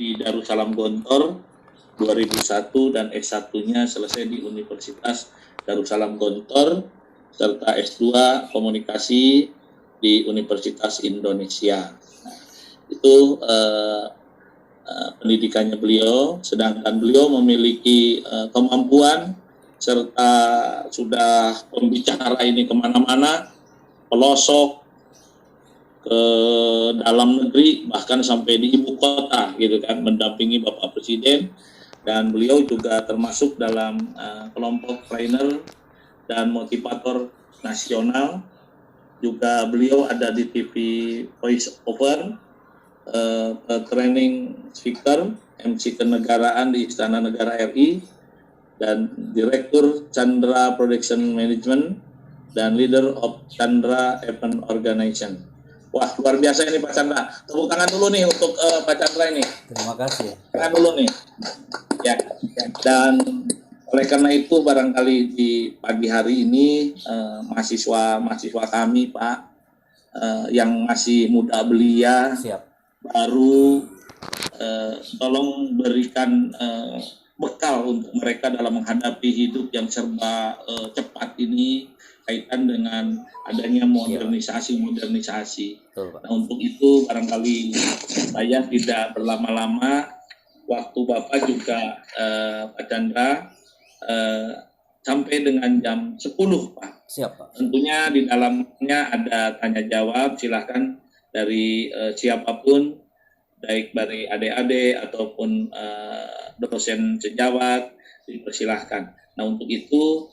di Darussalam Gontor 2001 dan S1-nya selesai di Universitas Darussalam Gontor serta S2 Komunikasi di Universitas Indonesia. Itu pendidikannya beliau, sedangkan beliau memiliki kemampuan serta sudah pembicara ini kemana-mana, pelosok, ke dalam negeri, bahkan sampai di ibu kota gitu kan, mendampingi Bapak Presiden. Dan beliau juga termasuk dalam kelompok trainer dan motivator nasional. Juga beliau ada di TV Voice Over, training speaker, MC kenegaraan di Istana Negara RI, dan Direktur Chandra Production Management, dan Leader of Chandra Event Organization. Wah, luar biasa ini Pak Chandra. Tepuk tangan dulu nih untuk Pak Chandra ini. Terima kasih. Tangan dulu nih. Ya. Dan oleh karena itu barangkali di pagi hari ini mahasiswa kami Pak yang masih muda belia, siap, baru tolong berikan bekal untuk mereka dalam menghadapi hidup yang serba cepat ini, kaitan dengan adanya modernisasi. Nah, untuk itu barangkali saya tidak berlama-lama, waktu Bapak juga Pak Chandra sampai dengan jam 10 Pak. Siap Pak. Tentunya di dalamnya ada tanya jawab, silahkan dari siapapun, baik dari adik-adik ataupun dosen sejawat, dipersilahkan. Nah, untuk itu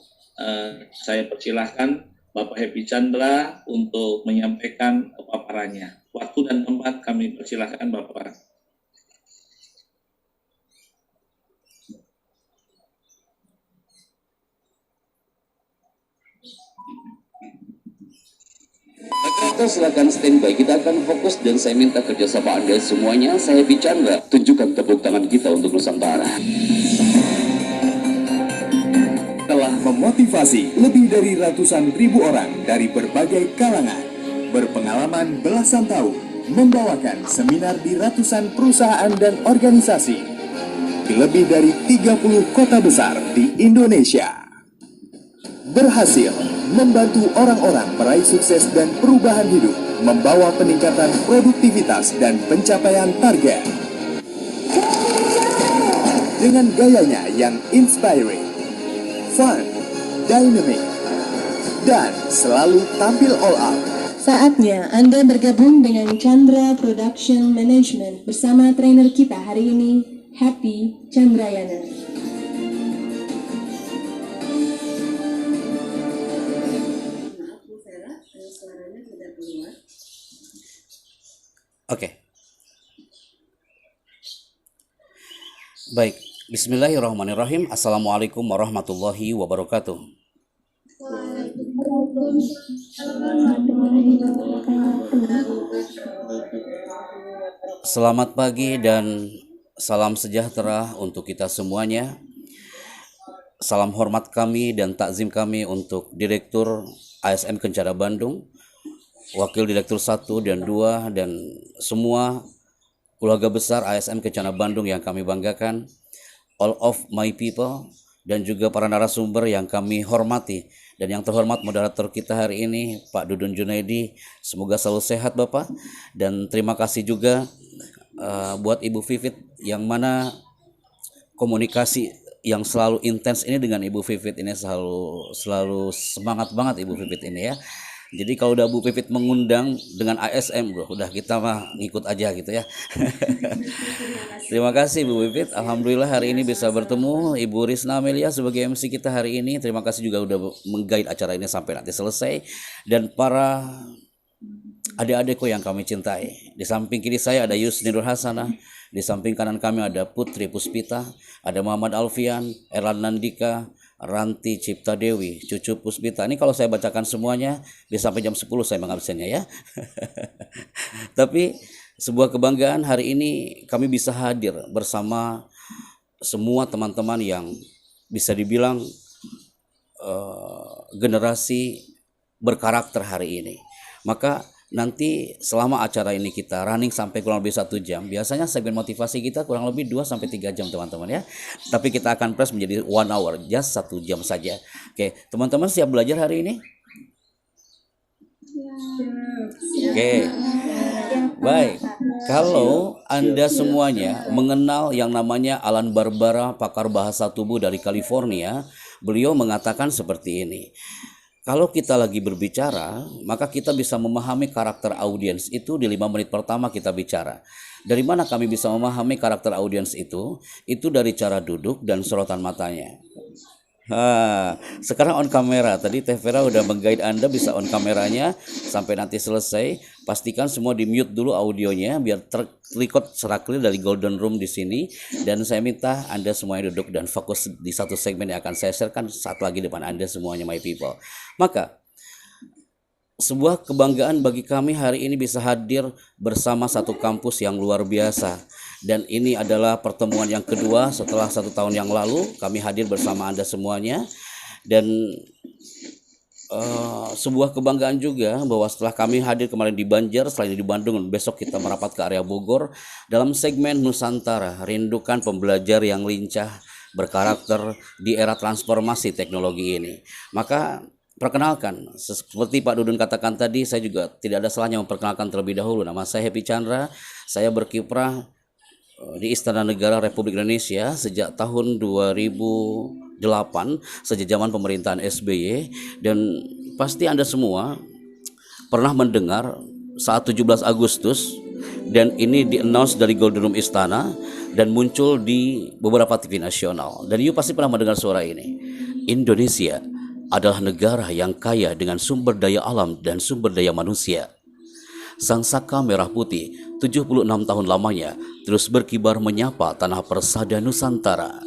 saya persilahkan Bapak Happy Chandra untuk menyampaikan paparannya. Waktu dan tempat kami persilahkan Bapak. Kita silakan standby, kita akan fokus dan saya minta kerjasama Anda semuanya. Saya Happy Chandra, tunjukkan tepuk tangan kita untuk Nusantara. Telah memotivasi lebih dari ratusan ribu orang dari berbagai kalangan, berpengalaman belasan tahun, membawakan seminar di ratusan perusahaan dan organisasi di lebih dari 30 kota besar di Indonesia. Berhasil membantu orang-orang meraih sukses dan perubahan hidup, membawa peningkatan produktivitas dan pencapaian target. Dengan gayanya yang inspiring, fun, dynamic, dan selalu tampil all out. Saatnya Anda bergabung dengan Chandra Production Management bersama trainer kita hari ini, Happy Chandrayana. Oke. Baik, bismillahirrahmanirrahim. Assalamualaikum warahmatullahi wabarakatuh. Selamat pagi dan salam sejahtera untuk kita semuanya. Salam hormat kami dan takzim kami untuk Direktur ASN Kencana Bandung, Wakil Direktur 1 dan 2, dan semua keluarga besar ASN Kencana Bandung yang kami banggakan, all of my people, dan juga para narasumber yang kami hormati. Dan yang terhormat moderator kita hari ini, Pak Dudun Junaidi, semoga selalu sehat Bapak. Dan terima kasih juga buat Ibu Vivit, yang mana komunikasi yang selalu intens ini dengan Ibu Vivit ini selalu semangat banget Ibu Vivit ini ya. Jadi kalau udah Bu Pipit mengundang dengan ASM bro, udah kita mah ngikut aja gitu ya. Terima kasih Bu Pipit. Alhamdulillah hari ini bisa bertemu Ibu Risna Amelia sebagai MC kita hari ini. Terima kasih juga udah meng-guide acara ini sampai nanti selesai. Dan para adik-adikku yang kami cintai. Di samping kiri saya ada Yusni Nur Hasanah. Di samping kanan kami ada Putri Puspita, ada Muhammad Alfian, Erlan Nandika, Ranti Cipta Dewi, Cucu Puspita. Ini kalau saya bacakan semuanya bisa sampai jam 10 saya mengabsennya ya. Tapi sebuah kebanggaan hari ini kami bisa hadir bersama semua teman-teman yang bisa dibilang generasi berkarakter hari ini. Maka nanti selama acara ini kita running sampai kurang lebih 1 jam, biasanya segmen motivasi kita kurang lebih 2 sampai 3 jam teman-teman ya. Tapi kita akan press menjadi 1 hour, just 1 jam saja. Oke, teman-teman siap belajar hari ini? Oke, baik. Kalau Anda semuanya mengenal yang namanya Alan Barbara, pakar bahasa tubuh dari California, beliau mengatakan seperti ini. Kalau kita lagi berbicara, maka kita bisa memahami karakter audiens itu di 5 menit pertama kita bicara. Dari mana kami bisa memahami karakter audiens itu? Itu dari cara duduk dan sorotan matanya. Sekarang on kamera. Tadi Teh Vera udah meng-guide Anda bisa on kameranya sampai nanti selesai. Pastikan semua di mute dulu audionya biar terrecord secara clear dari Golden Room di sini. Dan saya minta Anda semuanya duduk dan fokus di satu segmen yang akan saya sharekan saat lagi depan Anda semuanya, my people. Maka sebuah kebanggaan bagi kami hari ini bisa hadir bersama satu kampus yang luar biasa. Dan ini adalah pertemuan yang kedua setelah 1 tahun yang lalu kami hadir bersama Anda semuanya. Dan sebuah kebanggaan juga bahwa setelah kami hadir kemarin di Banjar, setelah ini di Bandung, besok kita merapat ke area Bogor dalam segmen Nusantara, rindukan pembelajar yang lincah, berkarakter di era transformasi teknologi ini. Maka perkenalkan, seperti Pak Dudun katakan tadi, saya juga tidak ada salahnya memperkenalkan terlebih dahulu. Nama saya Happy Chandra, saya berkiprah di Istana Negara Republik Indonesia sejak tahun 2008, sejak zaman pemerintahan SBY. Dan pasti Anda semua pernah mendengar saat 17 Agustus, dan ini di-announce dari Golden Room Istana dan muncul di beberapa TV nasional. Dan you pasti pernah mendengar suara ini. Indonesia adalah negara yang kaya dengan sumber daya alam dan sumber daya manusia. Sang Saka Merah Putih 76 tahun lamanya terus berkibar menyapa tanah persada Nusantara.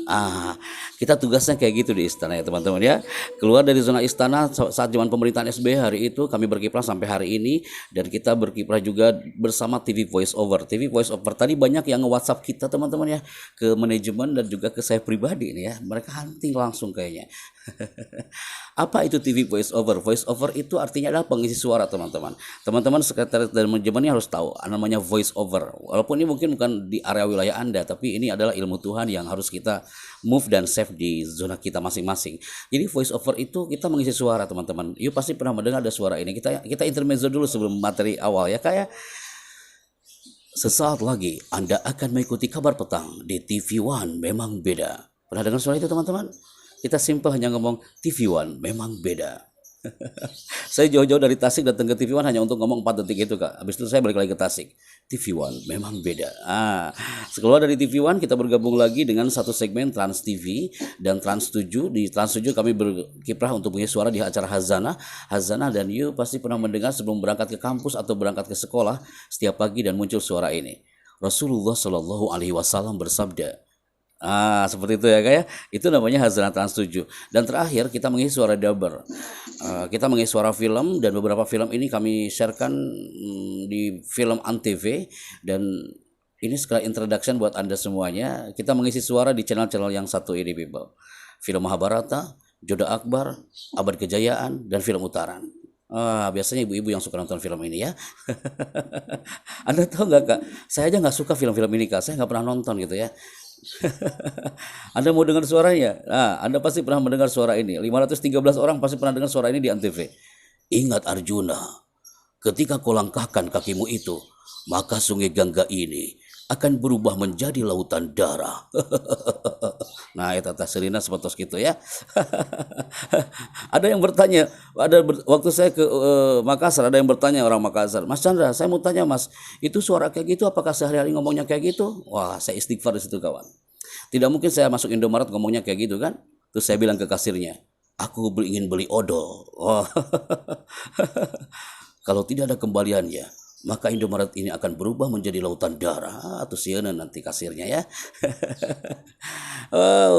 Kita tugasnya kayak gitu di istana ya teman-teman ya. Keluar dari zona istana saat zaman pemerintahan SBY hari itu kami berkiprah sampai hari ini. Dan kita berkiprah juga bersama TV Voice Over. TV Voice Over tadi banyak yang nge-WhatsApp kita teman-teman ya, ke manajemen dan juga ke saya pribadi nih ya. Mereka hunting langsung kayaknya. Apa itu TV Voice Over? Voice Over itu artinya adalah pengisi suara teman-teman. Teman-teman sekretariat dan manajemennya harus tahu namanya Voice Over. Walaupun ini mungkin bukan di area wilayah Anda, tapi ini adalah ilmu Tuhan yang harus kita move dan save di zona kita masing-masing. Jadi Voice Over itu kita mengisi suara teman-teman. You pasti pernah mendengar ada suara ini. Kita intermezzo dulu sebelum materi awal ya. Kayak sesaat lagi Anda akan mengikuti kabar petang di TV One memang beda. Pernah dengar suara itu teman-teman? Kita simpel hanya ngomong TV One memang beda. Saya jauh-jauh dari Tasik datang ke TV One hanya untuk ngomong 4 detik itu Kak. Habis itu saya balik lagi ke Tasik. TV One memang beda. Sekeluar dari TV One kita bergabung lagi dengan satu segmen Trans TV dan Trans 7. Di Trans 7 kami berkiprah untuk mengisi suara di acara Hazana. Dan you pasti pernah mendengar sebelum berangkat ke kampus atau berangkat ke sekolah setiap pagi dan muncul suara ini. Rasulullah Shallallahu Alaihi Wasallam bersabda. Seperti itu ya kayak itu namanya Hazana Trans 7. Dan terakhir kita mengisi suara dubber. Kita mengisi suara film dan beberapa film ini kami sharekan di film Antv. Dan ini sekali introduction buat Anda semuanya. Kita mengisi suara di channel-channel yang satu ini people. Film Mahabharata, Joda Akbar, Abad Kejayaan, dan film Utaran. Biasanya ibu-ibu yang suka nonton film ini ya. Anda tahu nggak Kak? Saya aja nggak suka film-film ini Kak. Saya nggak pernah nonton gitu ya. Anda mau dengar suaranya? Anda pasti pernah mendengar suara ini. 513 orang pasti pernah dengar suara ini di Antv. Ingat Arjuna, ketika kau langkahkan kakimu itu, maka sungai Gangga ini akan berubah menjadi lautan darah. Nah, itu Tata Serina seperti gitu ya. Ada yang bertanya, waktu saya ke Makassar, ada yang bertanya orang Makassar, Mas Chandra, saya mau tanya Mas, itu suara kayak gitu, apakah sehari-hari ngomongnya kayak gitu? Wah, saya istighfar di situ kawan. Tidak mungkin saya masuk Indomaret ngomongnya kayak gitu kan? Terus saya bilang ke kasirnya, aku ingin beli odol. Oh. Kalau tidak ada kembaliannya, maka Indomaret ini akan berubah menjadi lautan darah. Atau siana nanti kasirnya ya.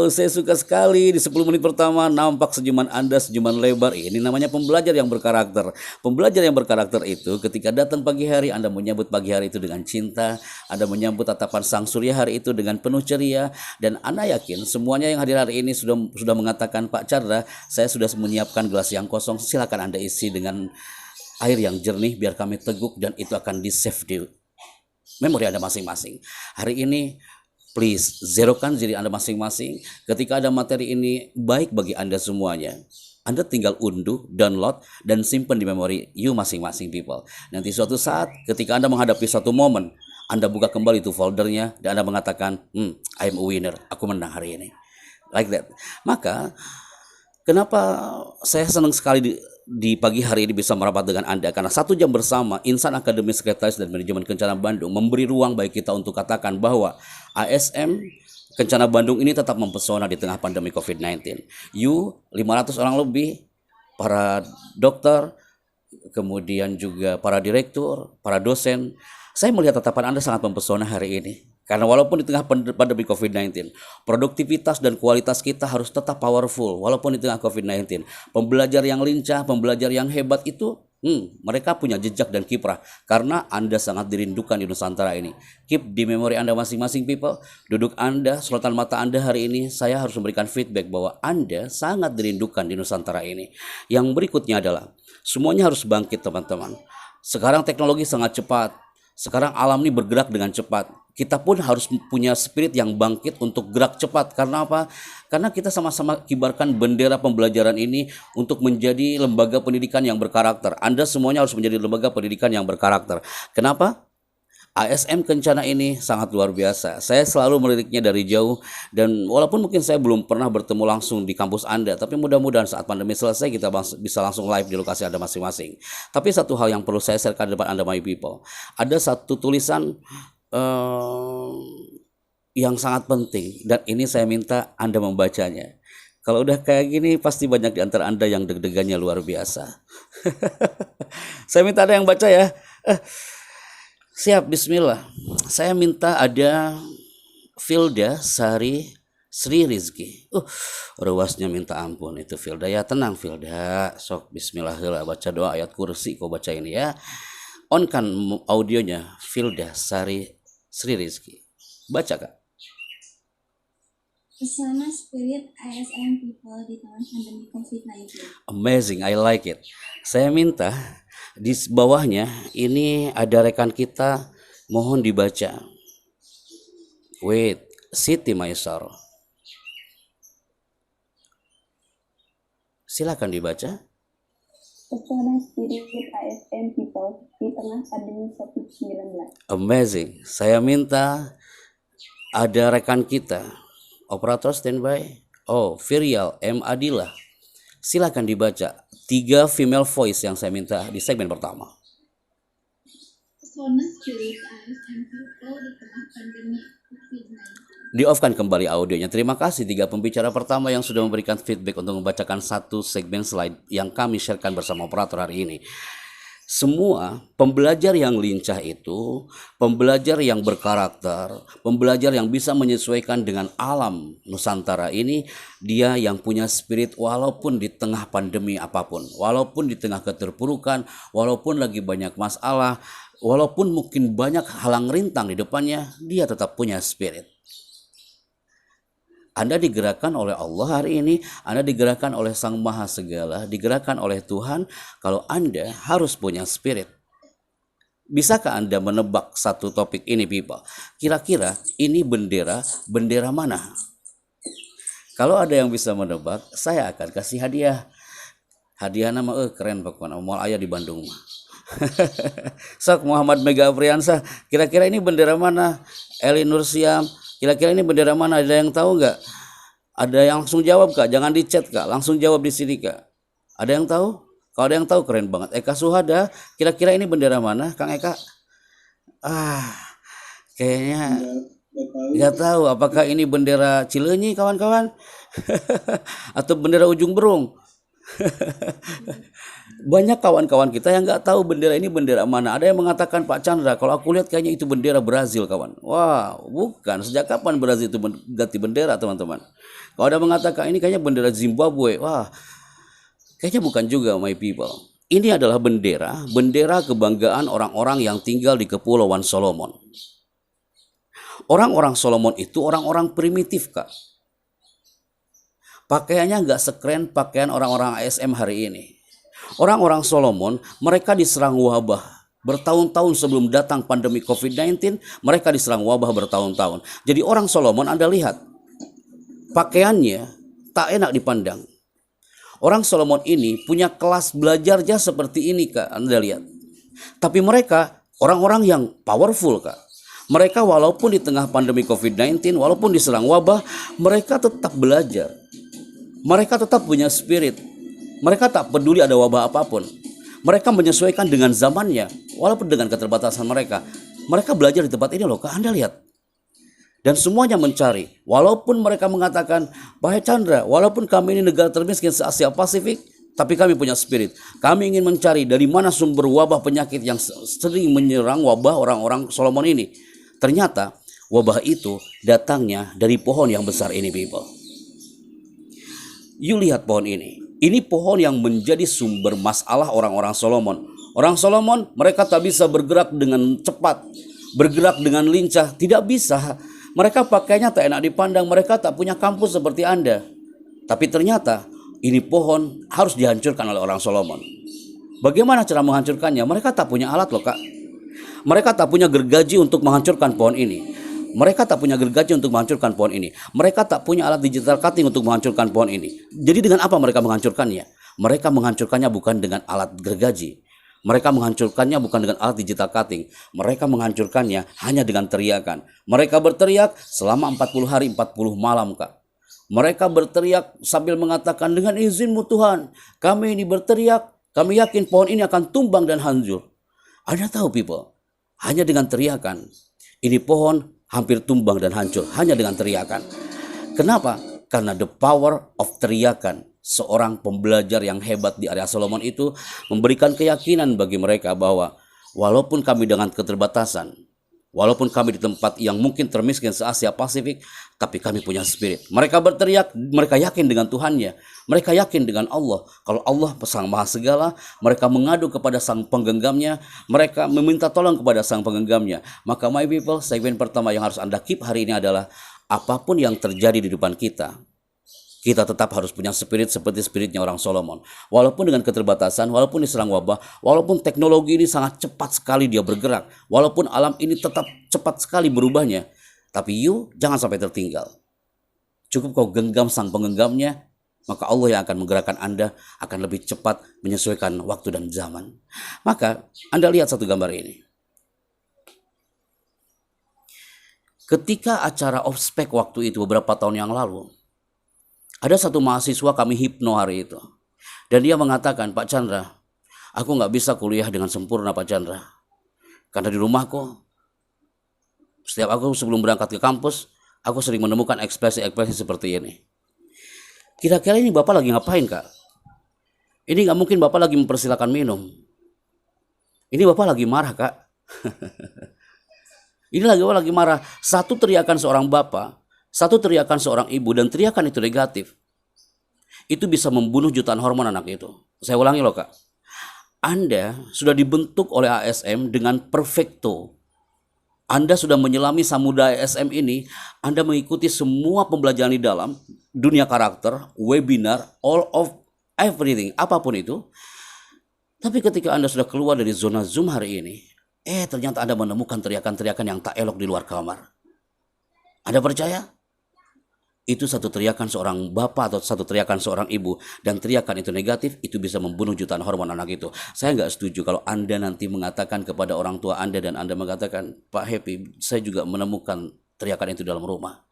Saya suka sekali di 10 menit pertama nampak senyuman Anda, senyuman lebar. Ini namanya pembelajar yang berkarakter. Pembelajar yang berkarakter itu ketika datang pagi hari Anda menyambut pagi hari itu dengan cinta, Anda menyambut tatapan sang surya hari itu dengan penuh ceria. Dan Anda yakin semuanya yang hadir hari ini sudah mengatakan, Pak Chandra, saya sudah menyiapkan gelas yang kosong, silakan Anda isi dengan air yang jernih biar kami teguk dan itu akan di-save di memori Anda masing-masing. Hari ini please zerokan diri Anda masing-masing. Ketika ada materi ini baik bagi Anda semuanya, Anda tinggal unduh, download, dan simpan di memori you masing-masing people. Nanti suatu saat ketika Anda menghadapi suatu momen, Anda buka kembali itu foldernya dan Anda mengatakan, I'm a winner, aku menang hari ini. Like that. Maka kenapa saya senang sekali di pagi hari ini bisa merapat dengan Anda, karena 1 jam bersama Insan Akademi Sekretaris dan Manajemen Kencana Bandung memberi ruang bagi kita untuk katakan bahwa ASM Kencana Bandung ini tetap mempesona di tengah pandemi COVID-19. You 500 orang lebih, para dokter, kemudian juga para direktur, para dosen, saya melihat tatapan Anda sangat mempesona hari ini. Karena walaupun di tengah pandemi COVID-19, produktivitas dan kualitas kita harus tetap powerful walaupun di tengah COVID-19. Pembelajar yang lincah, pembelajar yang hebat itu, mereka punya jejak dan kiprah karena Anda sangat dirindukan di Nusantara ini. Keep di memori Anda masing-masing people. Duduk Anda, sorotan mata Anda hari ini, saya harus memberikan feedback bahwa Anda sangat dirindukan di Nusantara ini. Yang berikutnya adalah semuanya harus bangkit teman-teman. Sekarang teknologi sangat cepat. Sekarang alam ini bergerak dengan cepat. Kita pun harus punya spirit yang bangkit untuk gerak cepat. Karena apa? Karena kita sama-sama kibarkan bendera pembelajaran ini untuk menjadi lembaga pendidikan yang berkarakter. Anda semuanya harus menjadi lembaga pendidikan yang berkarakter. Kenapa? ASM Kencana ini sangat luar biasa. Saya selalu meliriknya dari jauh, dan walaupun mungkin saya belum pernah bertemu langsung di kampus Anda, tapi mudah-mudahan saat pandemi selesai kita bisa langsung live di lokasi Anda masing-masing. Tapi satu hal yang perlu saya sharekan di depan Anda my people, ada satu tulisan yang sangat penting, dan ini saya minta Anda membacanya. Kalau udah kayak gini pasti banyak di antara Anda yang deg-degannya luar biasa. Saya minta ada yang baca ya. Siap, bismillah. Saya minta ada Filda Sari Sri Rizki. Ruasnya minta ampun itu Filda. Ya tenang Filda. Sok bismillah baca doa ayat kursi kau baca ini ya. On kan audionya Filda Sari Sri Rizki. Baca Kak. Pesona spirit ASM people di tengah pandemi COVID-19. Amazing, I like it. Saya minta di bawahnya ini ada rekan kita, mohon dibaca. Wait, Siti Maisar. Silakan dibaca. Pesona spirit ASM people di tengah pandemi COVID-19. Amazing. Saya minta ada rekan kita, operator standby. Oh, Virial M Adila. Silakan dibaca. 3 female voice yang saya minta di segmen pertama. Pesona spirit ASM people di tengah pandemi COVID-19. Di-off-kan kembali audionya. Terima kasih 3 pembicara pertama yang sudah memberikan feedback untuk membacakan satu segmen slide yang kami sharekan bersama operator hari ini. Semua pembelajar yang lincah itu, pembelajar yang berkarakter, pembelajar yang bisa menyesuaikan dengan alam Nusantara ini, dia yang punya spirit walaupun di tengah pandemi apapun, walaupun di tengah keterpurukan, walaupun lagi banyak masalah, walaupun mungkin banyak halang rintang di depannya, dia tetap punya spirit. Anda digerakkan oleh Allah hari ini, Anda digerakkan oleh Sang Maha Segala, digerakkan oleh Tuhan, kalau Anda harus punya spirit. Bisakah Anda menebak satu topik ini, people? Kira-kira ini bendera mana? Kalau ada yang bisa menebak, saya akan kasih hadiah. Hadiah nama keren pokoknya, mau ayah di Bandung mah. Sok Muhammad Mega Apriansa, kira-kira ini bendera mana? Eli Nursiam, kira-kira ini bendera mana? Ada yang tahu nggak? Ada yang langsung jawab Kak, jangan di chat Kak, langsung jawab di sini Kak. Ada yang tahu? Kalau ada yang tahu keren banget. Eka Suhada, kira-kira ini bendera mana? Kang Eka? Kayaknya nggak tahu. Apakah ini bendera Cileunyi kawan-kawan? Atau bendera Ujung Berung? Banyak kawan-kawan kita yang nggak tahu bendera ini bendera mana. Ada yang mengatakan Pak Chandra, kalau aku lihat kayaknya itu bendera Brazil kawan. Wah, bukan. Sejak kapan Brazil itu ganti bendera teman-teman? Kalau ada mengatakan ini kayaknya bendera Zimbabwe. Wah, kayaknya bukan juga my people. Ini adalah bendera kebanggaan orang-orang yang tinggal di Kepulauan Solomon. Orang-orang Solomon itu orang-orang primitif Kak. Pakaiannya nggak sekeren pakaian orang-orang ASM hari ini. Orang-orang Solomon, mereka diserang wabah. Bertahun-tahun sebelum datang pandemi COVID-19, mereka diserang wabah bertahun-tahun. Jadi orang Solomon, Anda lihat, pakaiannya tak enak dipandang. Orang Solomon ini punya kelas belajarnya seperti ini, Kak, Anda lihat. Tapi mereka orang-orang yang powerful, Kak. Mereka walaupun di tengah pandemi COVID-19, walaupun diserang wabah, mereka tetap belajar. Mereka tetap punya spirit. Mereka tak peduli ada wabah apapun. Mereka menyesuaikan dengan zamannya, walaupun dengan keterbatasan mereka. Mereka belajar di tempat ini loh, Kak, Anda lihat. Dan semuanya mencari. Walaupun mereka mengatakan, Pak Chandra, walaupun kami ini negara termiskin se-Asia Pasifik, tapi kami punya spirit. Kami ingin mencari dari mana sumber wabah penyakit yang sering menyerang wabah orang-orang Solomon ini. Ternyata wabah itu datangnya dari pohon yang besar ini, people. You lihat pohon ini. Ini pohon yang menjadi sumber masalah orang-orang Solomon. Orang Solomon, mereka tak bisa bergerak dengan cepat, bergerak dengan lincah, tidak bisa. Mereka pakainya tak enak dipandang, mereka tak punya kampus seperti Anda. Tapi ternyata ini pohon harus dihancurkan oleh orang Solomon. Bagaimana cara menghancurkannya? Mereka tak punya alat loh, Kak. Mereka tak punya gergaji untuk menghancurkan pohon ini. Mereka tak punya gergaji untuk menghancurkan pohon ini. Mereka tak punya alat digital cutting untuk menghancurkan pohon ini. Jadi dengan apa mereka menghancurkannya? Mereka menghancurkannya bukan dengan alat gergaji. Mereka menghancurkannya bukan dengan alat digital cutting. Mereka menghancurkannya hanya dengan teriakan. Mereka berteriak selama 40 hari 40 malam, Kak. Mereka berteriak sambil mengatakan, dengan izinmu Tuhan, kami ini berteriak, kami yakin pohon ini akan tumbang dan hancur. Anda tahu, people, hanya dengan teriakan, ini pohon hampir tumbang dan hancur, hanya dengan teriakan. Kenapa? Karena the power of teriakan. Seorang pembelajar yang hebat di area Solomon itu memberikan keyakinan bagi mereka bahwa walaupun kami dengan keterbatasan, walaupun kami di tempat yang mungkin termiskin se-Asia Pasifik, tapi kami punya spirit. Mereka berteriak, mereka yakin dengan Tuhannya. Mereka yakin dengan Allah. Kalau Allah Sang Maha Segala, mereka mengadu kepada Sang Penggenggamnya. Mereka meminta tolong kepada Sang Penggenggamnya. Maka my people, segmen pertama yang harus Anda keep hari ini adalah apapun yang terjadi di depan kita, kita tetap harus punya spirit seperti spiritnya orang Solomon. Walaupun dengan keterbatasan, walaupun diserang wabah, walaupun teknologi ini sangat cepat sekali dia bergerak, walaupun alam ini tetap cepat sekali berubahnya, tapi you jangan sampai tertinggal. Cukup kau genggam Sang Penggenggamnya, maka Allah yang akan menggerakkan Anda akan lebih cepat menyesuaikan waktu dan zaman. Maka Anda lihat satu gambar ini. Ketika acara ospek waktu itu beberapa tahun yang lalu, ada satu mahasiswa kami hipno hari itu. Dan dia mengatakan, Pak Chandra, aku nggak bisa kuliah dengan sempurna, Pak Chandra. Karena di rumahku, setiap aku sebelum berangkat ke kampus, aku sering menemukan ekspresi-ekspresi seperti ini. Kira-kira ini Bapak lagi ngapain, Kak? Ini nggak mungkin Bapak lagi mempersilakan minum. Ini Bapak lagi marah, Kak. Ini lagi marah. Satu teriakan seorang bapak, satu teriakan seorang ibu, dan teriakan itu negatif, itu bisa membunuh jutaan hormon anak itu. Saya ulangi loh, Kak. Anda sudah dibentuk oleh ASM dengan perfecto. Anda sudah menyelami samudera ASM ini. Anda mengikuti semua pembelajaran di dalam dunia karakter, webinar, all of everything, apapun itu. Tapi ketika Anda sudah keluar dari zona Zoom hari ini, ternyata Anda menemukan teriakan-teriakan yang tak elok di luar kamar. Anda percaya? Itu satu teriakan seorang bapak atau satu teriakan seorang ibu, dan teriakan itu negatif, itu bisa membunuh jutaan hormon anak itu. Saya nggak setuju kalau Anda nanti mengatakan kepada orang tua Anda dan Anda mengatakan, Pak Happy, saya juga menemukan teriakan itu dalam rumah.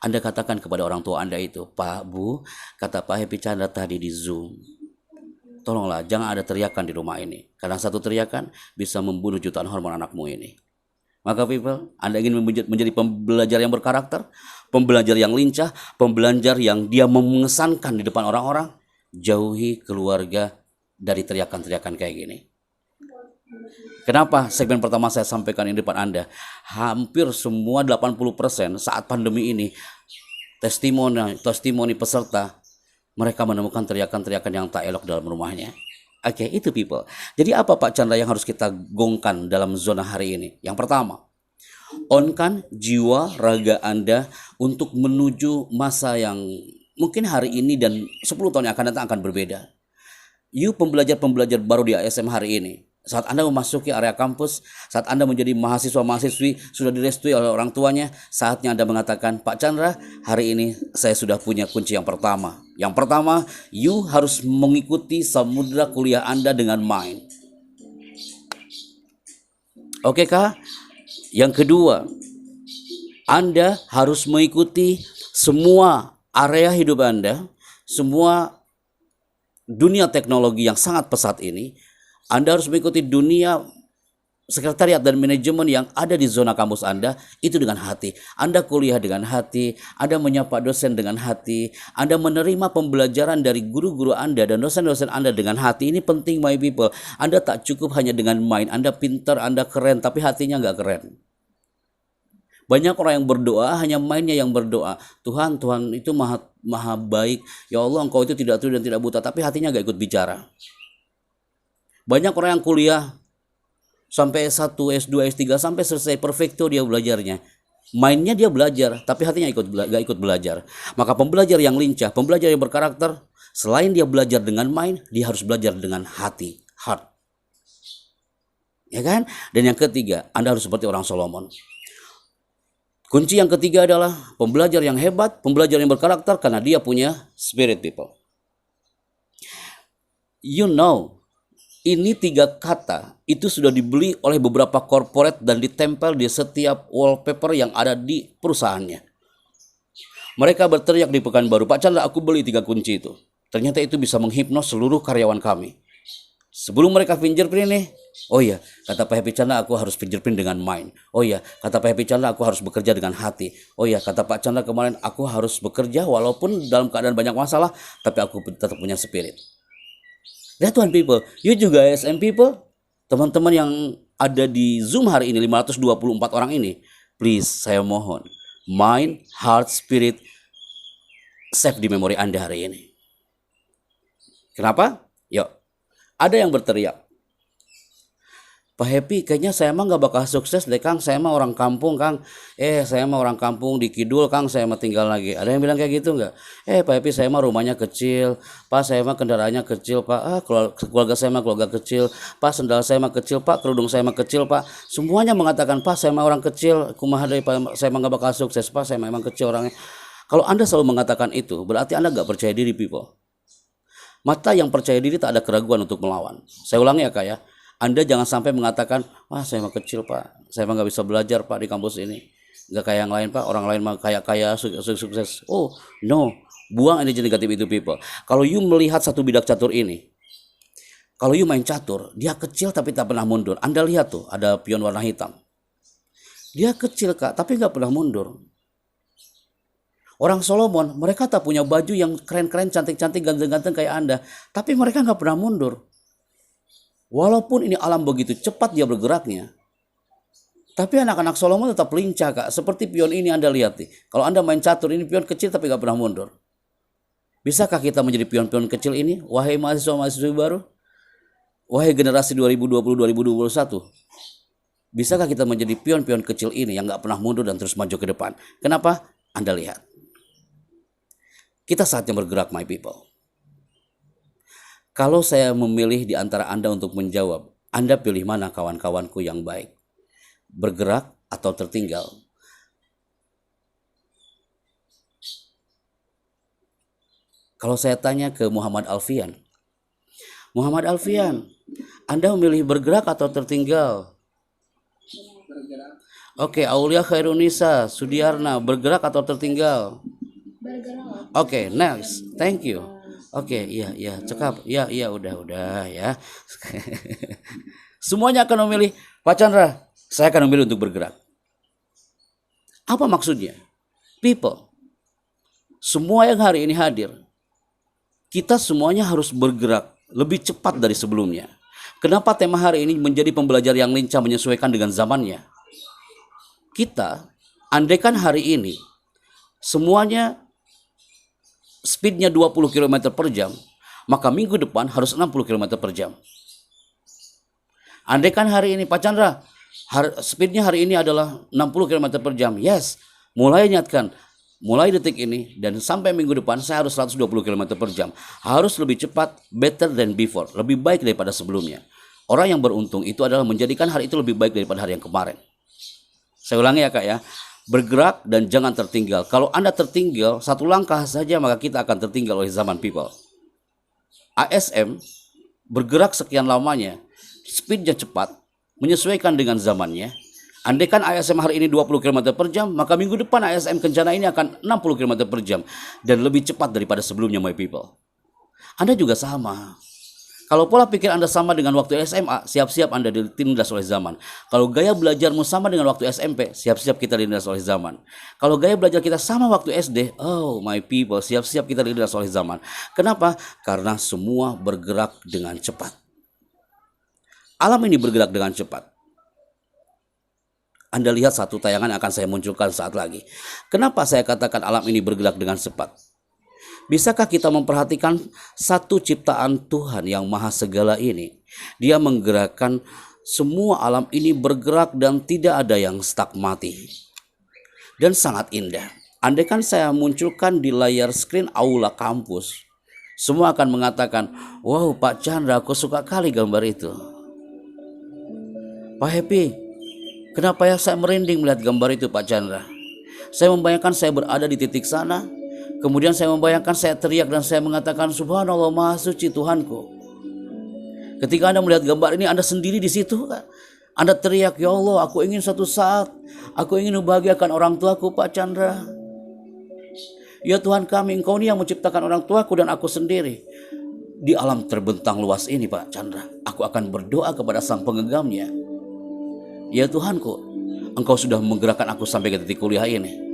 Anda katakan kepada orang tua Anda itu, Pak, Bu, kata Pak Happy Chandra tadi di Zoom, tolonglah jangan ada teriakan di rumah ini, karena satu teriakan bisa membunuh jutaan hormon anakmu ini. Maka people, Anda ingin menjadi pembelajar yang berkarakter, pembelajar yang lincah, pembelajar yang dia mengesankan di depan orang-orang, jauhi keluarga dari teriakan-teriakan kayak gini. Kenapa segmen pertama saya sampaikan ini di depan Anda? Hampir semua 80% saat pandemi ini, testimoni peserta, mereka menemukan teriakan-teriakan yang tak elok dalam rumahnya. Oke, itu people. Jadi apa Pak Chandra yang harus kita gongkan dalam zona hari ini? Yang pertama, onkan jiwa raga Anda untuk menuju masa yang mungkin hari ini dan 10 tahun yang akan datang akan berbeda. You pembelajar-pembelajar baru di ASM hari ini, saat Anda memasuki area kampus, saat Anda menjadi mahasiswa-mahasiswi, sudah direstui oleh orang tuanya, saatnya Anda mengatakan, Pak Chandra, hari ini saya sudah punya kunci yang pertama. Yang pertama, you harus mengikuti samudra kuliah Anda dengan mind. Oke kah? Yang kedua, Anda harus mengikuti semua area hidup Anda, semua dunia teknologi yang sangat pesat ini. Anda harus mengikuti dunia sekretariat dan manajemen yang ada di zona kampus Anda itu dengan hati. Anda kuliah dengan hati, Anda menyapa dosen dengan hati, Anda menerima pembelajaran dari guru-guru Anda dan dosen-dosen Anda dengan hati. Ini penting my people. Anda tak cukup hanya dengan mind. Anda pintar, Anda keren, tapi hatinya nggak keren. Banyak orang yang berdoa, hanya mindnya yang berdoa. Tuhan itu maha baik. Ya Allah, Engkau itu tidak tuli dan tidak buta. Tapi hatinya gak ikut bicara. Banyak orang yang kuliah sampai S1, S2, S3, sampai selesai perfecto dia belajarnya. Mindnya dia belajar, tapi hatinya gak ikut belajar. Maka pembelajar yang lincah, pembelajar yang berkarakter, selain dia belajar dengan mind, dia harus belajar dengan hati, heart. Ya kan? Dan yang ketiga, Anda harus seperti orang Solomon. Kunci yang ketiga adalah pembelajar yang hebat, pembelajar yang berkarakter karena dia punya spirit people. You know, ini 3 kata itu sudah dibeli oleh beberapa corporate dan ditempel di setiap wallpaper yang ada di perusahaannya. Mereka berteriak di Pekanbaru, Pak Chandra, aku beli 3 kunci itu. Ternyata itu bisa menghipnos seluruh karyawan kami. Sebelum mereka fingerprint nih, oh iya, kata Pak Happy Chandra, aku harus fingerprint dengan mind. Oh iya, kata Pak Happy Chandra, aku harus bekerja dengan hati. Oh iya, kata Pak Chandra kemarin, aku harus bekerja walaupun dalam keadaan banyak masalah, tapi aku tetap punya spirit. That one people, you juga ASM people, teman-teman yang ada di Zoom hari ini, 524 orang ini, please, saya mohon, mind, heart, spirit, save di memori Anda hari ini. Kenapa? Yuk. Ada yang berteriak, Pak Happy, kayaknya saya mah gak bakal sukses deh Kang, saya mah orang kampung Kang, saya mah orang kampung di Kidul Kang, saya mah tinggal lagi. Ada yang bilang kayak gitu gak? Pak Happy, saya mah rumahnya kecil, Pak saya mah kendaraannya kecil Pak, keluarga saya mah keluarga kecil, Pak sendal saya mah kecil Pak, kerudung saya mah kecil Pak. Semuanya mengatakan, Pak saya mah orang kecil, kumaha deui Pak, saya mah gak bakal sukses Pak, saya memang kecil orangnya. Kalau Anda selalu mengatakan itu, berarti Anda gak percaya diri people. Mata yang percaya diri tak ada keraguan untuk melawan. Saya ulangi ya Kak ya. Anda jangan sampai mengatakan, wah saya mah kecil Pak, saya mah gak bisa belajar Pak di kampus ini. Gak kayak yang lain Pak, orang lain mah kaya-kaya, sukses. Oh no, buang energi negatif itu people. Kalau you melihat satu bidak catur ini, kalau you main catur, dia kecil tapi tak pernah mundur. Anda lihat tuh, ada pion warna hitam. Dia kecil Kak, tapi gak pernah mundur. Orang Solomon, mereka tak punya baju yang keren-keren, cantik-cantik, ganteng-ganteng kayak Anda. Tapi mereka gak pernah mundur. Walaupun ini alam begitu cepat dia bergeraknya. Tapi anak-anak Solomon tetap lincah Kak. Seperti pion ini Anda lihat nih. Kalau Anda main catur, ini pion kecil tapi gak pernah mundur. Bisakah kita menjadi pion-pion kecil ini? Wahai mahasiswa-mahasiswa baru. Wahai generasi 2020-2021. Bisakah kita menjadi pion-pion kecil ini yang gak pernah mundur dan terus maju ke depan? Kenapa? Anda lihat. Kita saatnya bergerak my people. Kalau saya memilih di antara Anda untuk menjawab, Anda pilih mana kawan-kawanku yang baik? Bergerak atau tertinggal? Kalau saya tanya ke Muhammad Alfian, Anda memilih bergerak atau tertinggal? Oke, Aulia Khairunisa, Sudiarna, bergerak atau tertinggal? Bergerak. Oke, next. Thank you. Oke, iya, cakap. Iya, udah ya. Semuanya akan memilih, Pak Chandra, saya akan memilih untuk bergerak. Apa maksudnya? People, semua yang hari ini hadir, kita semuanya harus bergerak lebih cepat dari sebelumnya. Kenapa tema hari ini menjadi pembelajar yang lincah menyesuaikan dengan zamannya? Kita, andaikan hari ini semuanya speednya 20 km per jam, maka minggu depan harus 60 km per jam. Andaikan hari ini, Pak Chandra, speednya hari ini adalah 60 km per jam. Yes, mulai ingatkan, mulai detik ini dan sampai minggu depan saya harus 120 km per jam. Harus lebih cepat, better than before, lebih baik daripada sebelumnya. Orang yang beruntung itu adalah menjadikan hari itu lebih baik daripada hari yang kemarin. Saya ulangi ya Kak ya, bergerak dan jangan tertinggal. Kalau Anda tertinggal satu langkah saja, maka kita akan tertinggal oleh zaman people. ASM bergerak sekian lamanya, speednya cepat, menyesuaikan dengan zamannya. Andaikan ASM hari ini 20 km per jam, maka minggu depan ASM Kencana ini akan 60 km per jam dan lebih cepat daripada sebelumnya, my people. Anda juga sama. Kalau pola pikir Anda sama dengan waktu SMA, siap-siap Anda ditindas oleh zaman. Kalau gaya belajarmu sama dengan waktu SMP, siap-siap kita ditindas oleh zaman. Kalau gaya belajar kita sama waktu SD, oh my people, siap-siap kita ditindas oleh zaman. Kenapa? Karena semua bergerak dengan cepat. Alam ini bergerak dengan cepat. Anda lihat satu tayangan yang akan saya munculkan saat lagi. Kenapa saya katakan alam ini bergerak dengan cepat? Bisakah kita memperhatikan satu ciptaan Tuhan yang maha segala ini? Dia menggerakkan semua alam ini bergerak dan tidak ada yang stuck mati. Dan sangat indah. Andaikan saya munculkan di layar screen aula kampus, semua akan mengatakan, wow Pak Chandra, aku suka kali gambar itu. Pak Happy, kenapa ya saya merinding melihat gambar itu Pak Chandra? Saya membayangkan saya berada di titik sana. Kemudian saya membayangkan saya teriak dan saya mengatakan, Subhanallah, Maha Suci Tuhanku. Ketika Anda melihat gambar ini, Anda sendiri di situ kan? Anda teriak, ya Allah, aku ingin suatu saat, aku ingin membahagiakan orang tuaku Pak Chandra. Ya Tuhan kami, Engkau ini yang menciptakan orang tuaku dan aku sendiri. Di alam terbentang luas ini Pak Chandra, aku akan berdoa kepada Sang Penggenggam-Nya. Ya Tuhanku, Engkau sudah menggerakkan aku sampai ke titik kuliah ini.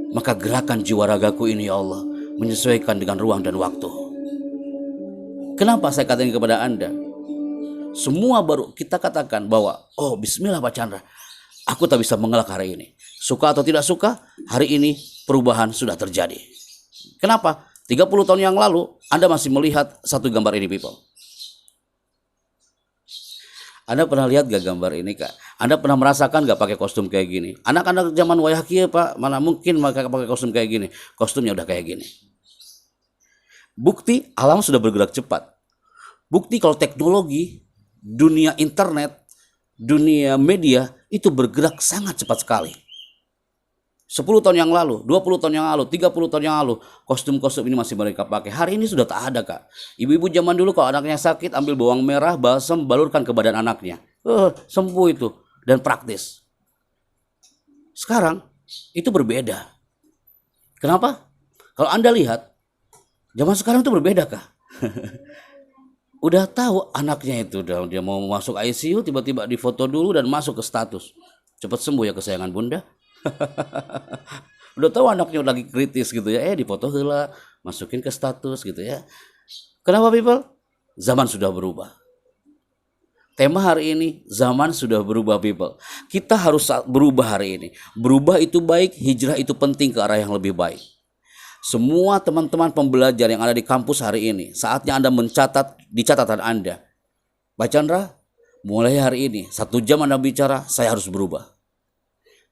Maka gerakan jiwa ragaku ini ya Allah menyesuaikan dengan ruang dan waktu. Kenapa saya katakan kepada Anda? Semua baru kita katakan bahwa, oh bismillah Pak Chandra, aku tak bisa mengelak hari ini. Suka atau tidak suka, hari ini perubahan sudah terjadi. Kenapa? 30 tahun yang lalu Anda masih melihat satu gambar ini people. Anda pernah lihat gak gambar ini Kak? Anda pernah merasakan gak pakai kostum kayak gini? Anak-anak zaman wayah kia Pak, mana mungkin pakai kostum kayak gini? Kostumnya udah kayak gini. Bukti alam sudah bergerak cepat. Bukti kalau teknologi, dunia internet, dunia media itu bergerak sangat cepat sekali. 10 tahun yang lalu, 20 tahun yang lalu, 30 tahun yang lalu, kostum-kostum ini masih mereka pakai. Hari ini sudah tak ada Kak. Ibu-ibu zaman dulu kalau anaknya sakit, ambil bawang merah, balsam, balurkan ke badan anaknya. Sembuh itu dan praktis. Sekarang itu berbeda. Kenapa? Kalau Anda lihat, zaman sekarang itu berbeda Kak. Udah tahu anaknya itu, dia mau masuk ICU, tiba-tiba difoto dulu dan masuk ke status. Cepat sembuh ya kesayangan bunda. Udah tahu anaknya lagi kritis gitu ya, dipoto heula, masukin ke status gitu ya. Kenapa people? Zaman sudah berubah. Tema hari ini, zaman sudah berubah people. Kita harus berubah hari ini. Berubah itu baik, hijrah itu penting ke arah yang lebih baik. Semua teman-teman pembelajar yang ada di kampus hari ini, saatnya Anda mencatat di catatan Anda, Pak Chandra, mulai hari ini 1 jam Anda bicara, saya harus berubah.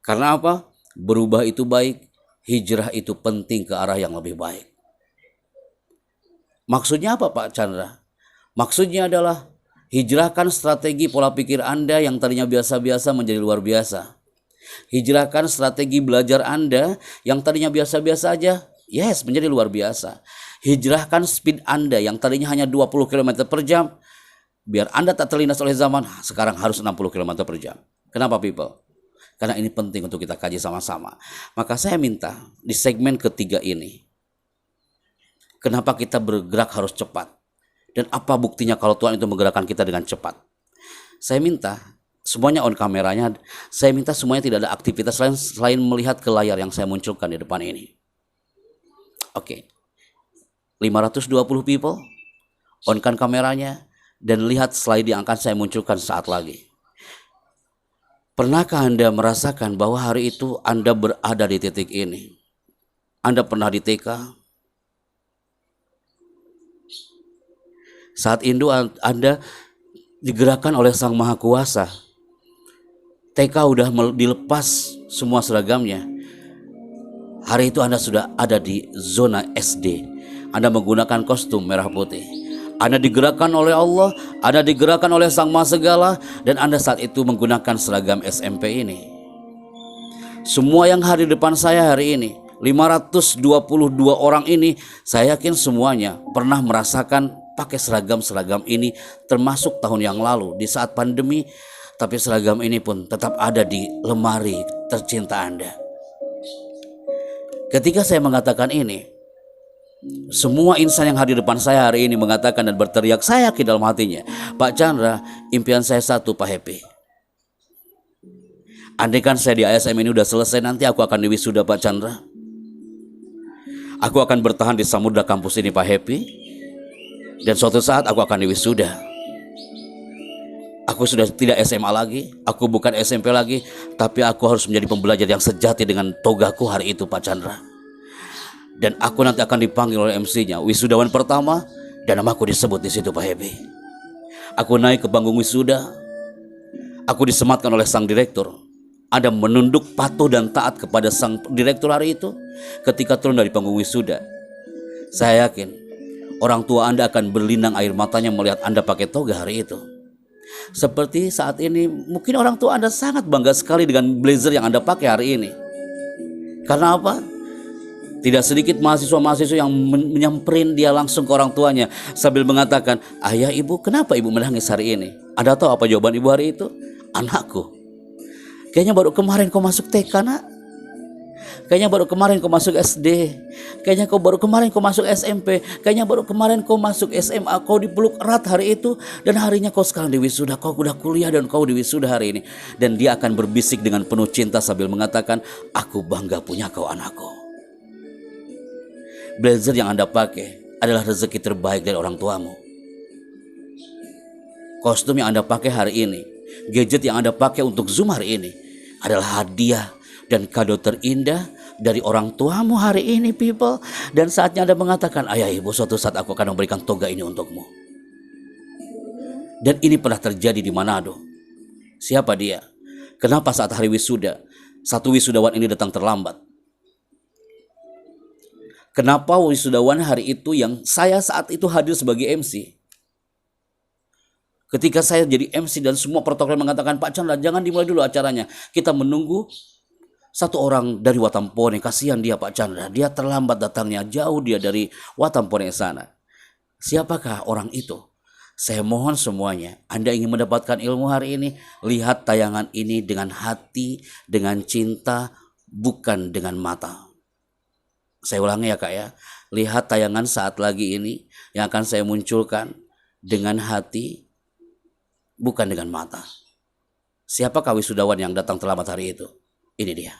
Karena apa? Berubah itu baik, hijrah itu penting ke arah yang lebih baik. Maksudnya apa Pak Chandra? Maksudnya adalah hijrahkan strategi pola pikir Anda yang tadinya biasa-biasa menjadi luar biasa. Hijrahkan strategi belajar Anda yang tadinya biasa-biasa aja, yes, menjadi luar biasa. Hijrahkan speed Anda yang tadinya hanya 20 km per jam, biar Anda tak terlindas oleh zaman, sekarang harus 60 km per jam. Kenapa people? Karena ini penting untuk kita kaji sama-sama. Maka saya minta di segmen ketiga ini, kenapa kita bergerak harus cepat? Dan apa buktinya kalau Tuhan itu menggerakkan kita dengan cepat? Saya minta semuanya on kameranya. Saya minta semuanya tidak ada aktivitas lain selain melihat ke layar yang saya munculkan di depan ini. Oke. 520 people, on-kan kameranya, dan lihat slide yang akan saya munculkan saat lagi. Pernahkah Anda merasakan bahwa hari itu Anda berada di titik ini? Anda pernah di TK? Saat itu Anda digerakkan oleh Sang Maha Kuasa. TK udah dilepas semua seragamnya. Hari itu Anda sudah ada di zona SD. Anda menggunakan kostum merah putih. Anda digerakkan oleh Allah, Anda digerakkan oleh Sang Maha Segala, dan Anda saat itu menggunakan seragam SMP ini. Semua yang hadir di depan saya hari ini, 522 orang ini, saya yakin semuanya pernah merasakan pakai seragam-seragam ini, termasuk tahun yang lalu di saat pandemi, tapi seragam ini pun tetap ada di lemari tercinta Anda. Ketika saya mengatakan ini, semua insan yang hadir di depan saya hari ini mengatakan dan berteriak, saya yakin dalam hatinya, Pak Chandra, impian saya satu, Pak Happy. Andai kan saya di ASM ini udah selesai, nanti aku akan diwisuda, Pak Chandra. Aku akan bertahan di samudra kampus ini, Pak Happy. Dan suatu saat aku akan diwisuda. Aku sudah tidak SMA lagi, aku bukan SMP lagi, tapi aku harus menjadi pembelajar yang sejati dengan togaku hari itu, Pak Chandra. Dan aku nanti akan dipanggil oleh MC-nya, wisudawan pertama, dan namaku disebut di situ, Pak Happy. Aku naik ke panggung wisuda, aku disematkan oleh sang direktur. Anda menunduk patuh dan taat kepada sang direktur hari itu. Ketika turun dari panggung wisuda, saya yakin orang tua Anda akan berlinang air matanya melihat Anda pakai toga hari itu. Seperti saat ini, mungkin orang tua Anda sangat bangga sekali dengan blazer yang Anda pakai hari ini. Karena apa? Tidak sedikit mahasiswa-mahasiswa yang menyamperin dia langsung ke orang tuanya sambil mengatakan, ayah, ibu, kenapa ibu menangis hari ini? Anda tahu apa jawaban ibu hari itu? Anakku, kayaknya baru kemarin kau masuk TK, nak. Kayaknya baru kemarin kau masuk SD. Kayaknya baru kemarin kau masuk SMP. Kayaknya baru kemarin kau masuk SMA. Kau dipeluk erat hari itu, dan harinya kau sekarang diwisuda. Kau udah kuliah dan kau diwisuda hari ini. Dan dia akan berbisik dengan penuh cinta sambil mengatakan, aku bangga punya kau, anakku. Blazer yang Anda pakai adalah rezeki terbaik dari orang tuamu. Kostum yang Anda pakai hari ini, gadget yang Anda pakai untuk Zoom hari ini adalah hadiah dan kado terindah dari orang tuamu hari ini, people. Dan saatnya Anda mengatakan, ayah, ibu, suatu saat aku akan memberikan toga ini untukmu. Dan ini pernah terjadi di Manado. Siapa dia? Kenapa saat hari wisuda, satu wisudawan ini datang terlambat? Kenapa wisudawan hari itu yang saya saat itu hadir sebagai MC? Ketika saya jadi MC dan semua protokol mengatakan, Pak Chandra, jangan dimulai dulu acaranya. Kita menunggu satu orang dari Watampone, kasihan dia, Pak Chandra. Dia terlambat datangnya, jauh dia dari Watampone sana. Siapakah orang itu? Saya mohon semuanya, Anda ingin mendapatkan ilmu hari ini, lihat tayangan ini dengan hati, dengan cinta, bukan dengan mata. Saya ulangi ya, Kak, ya. Lihat tayangan saat lagi ini yang akan saya munculkan dengan hati, bukan dengan mata. Siapakah wisudawan yang datang terlambat hari itu? Ini dia.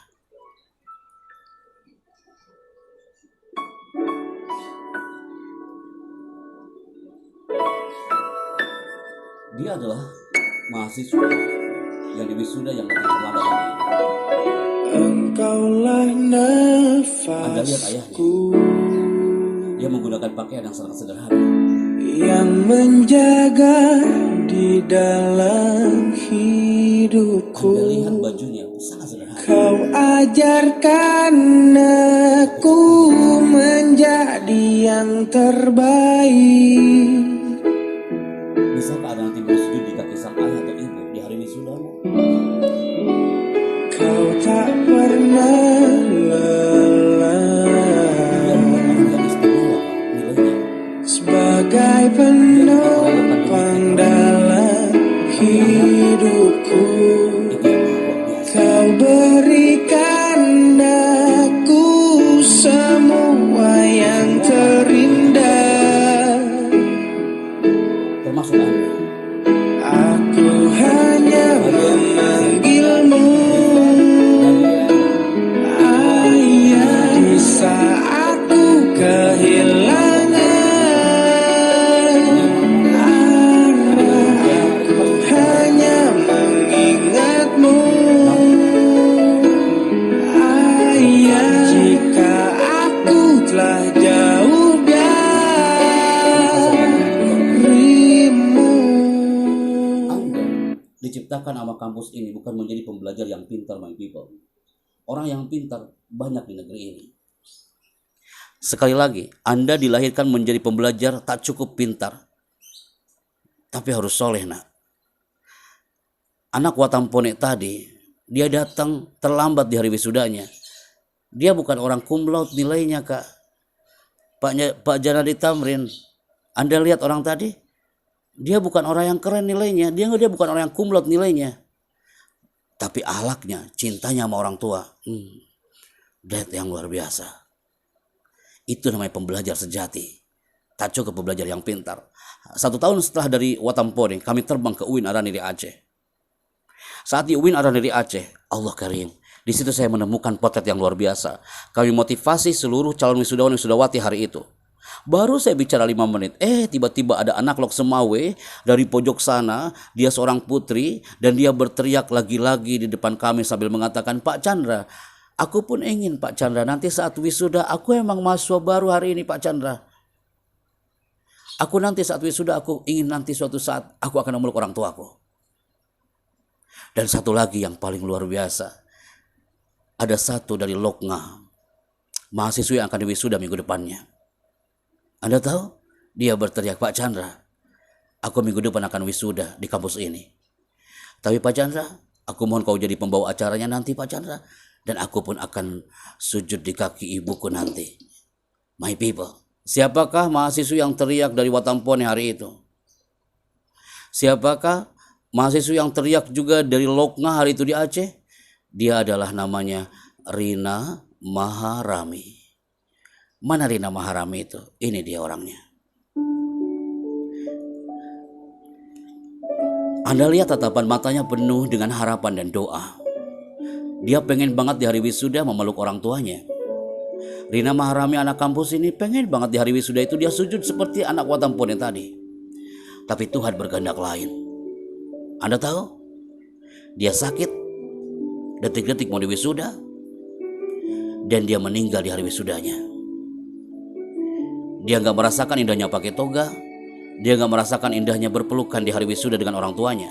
Dia adalah mahasiswa yang diwisuda yang datang terlambat hari ini. Engkaulah Anda lihat ayahnya. nafasku Dia menggunakan pakaian yang sangat sederhana. yang menjaga di dalam hidupku. Anda lihat bajunya sangat sederhana. Kau ajarkan aku menjadi yang terbaik. Bisakah Anda nanti bersujud di kaki sang ayah atau ibu di hari wisudamu? Kau tak pernah lelah sebagai penopang dalam hidupku. Kau berikan aku semua yang terindah. Termasuk Anda. Aku hanya memanggilmu ayah di saat ku kehilangan arah. Aku hanya mengingatmu ayah, jika aku telah jauh darimu. Anda diciptakan sama kampus ini bukan menjadi pembelajar yang pintar, my people. Orang yang pintar banyak di negeri ini. Sekali lagi, Anda dilahirkan menjadi pembelajar tak cukup pintar, tapi harus soleh, nak. Anak Watampone tadi, dia datang terlambat di hari wisudanya. Dia bukan orang cum laude nilainya, Kak. Pak Janadi Tamrin, Anda lihat orang tadi? Dia bukan orang yang keren nilainya, dia bukan orang yang cum laude nilainya. Tapi akhlaknya, cintanya sama orang tua, that yang luar biasa. Itu namanya pembelajar sejati. Tak cukup pembelajar yang pintar. 1 tahun setelah dari Watampone, kami terbang ke UIN Arani di Aceh. Saat di UIN Arani di Aceh, Allah Karim, di situ saya menemukan potret yang luar biasa. Kami motivasi seluruh calon wisudawan wisudawati hari itu. Baru saya bicara 5 menit, tiba-tiba ada anak Lok Semawe dari pojok sana, dia seorang putri, dan dia berteriak lagi-lagi di depan kami sambil mengatakan, Pak Chandra, aku pun ingin Pak Chandra, nanti saat wisuda, aku emang mahasiswa baru hari ini Pak Chandra. Aku nanti saat wisuda, aku ingin nanti suatu saat, aku akan memeluk orang tuaku. Dan satu lagi yang paling luar biasa, ada satu dari Loknga, mahasiswa yang akan diwisuda minggu depannya. Anda tahu? Dia berteriak, Pak Chandra, aku minggu depan akan wisuda di kampus ini. Tapi Pak Chandra, aku mohon kau jadi pembawa acaranya nanti Pak Chandra. Dan aku pun akan sujud di kaki ibuku nanti. My people, siapakah mahasiswa yang teriak dari Watampone hari itu? Siapakah mahasiswa yang teriak juga dari Loknga hari itu di Aceh? Dia adalah namanya Rina Maharami. Mana Rina Maharami itu? Ini dia orangnya. Anda lihat tatapan matanya penuh dengan harapan dan doa. Dia pengen banget di hari wisuda memeluk orang tuanya. Rina Maharami anak kampus ini pengen banget di hari wisuda itu dia sujud seperti anak Watampone tadi. Tapi Tuhan berkehendak lain. Anda tahu? Dia sakit, detik-detik mau diwisuda, dan dia meninggal di hari wisudanya. Dia gak merasakan indahnya pakai toga, dia gak merasakan indahnya berpelukan di hari wisuda dengan orang tuanya.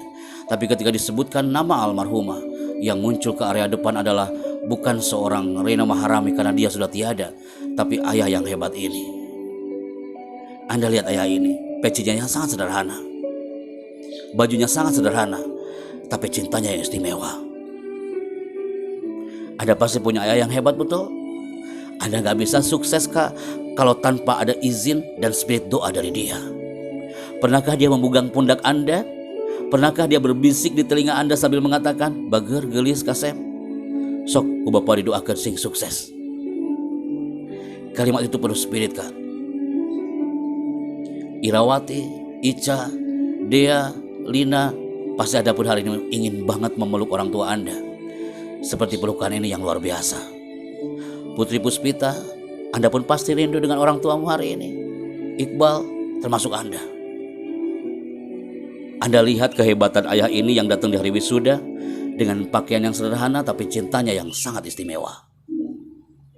Tapi ketika disebutkan nama almarhumah, yang muncul ke area depan adalah bukan seorang Rina Maharami karena dia sudah tiada, tapi ayah yang hebat ini. Anda lihat ayah ini, pecinya yang sangat sederhana, bajunya sangat sederhana, tapi cintanya yang istimewa. Anda pasti punya ayah yang hebat, betul? Anda gak bisa sukses, Kak, kalau tanpa ada izin dan spirit doa dari dia. Pernahkah dia memegang pundak Anda? Pernahkah dia berbisik di telinga Anda sambil mengatakan, Bager gelis kasem, sok ku Bapa didoakan sing sukses. Kalimat itu penuh spirit, Kak. Irawati, Ica, Dea, Lina, pasti ada pun hari ini ingin banget memeluk orang tua Anda. Seperti pelukan ini yang luar biasa. Putri Puspita, Anda pun pasti rindu dengan orang tuamu hari ini. Iqbal, termasuk Anda. Anda lihat kehebatan ayah ini yang datang di hari wisuda dengan pakaian yang sederhana tapi cintanya yang sangat istimewa.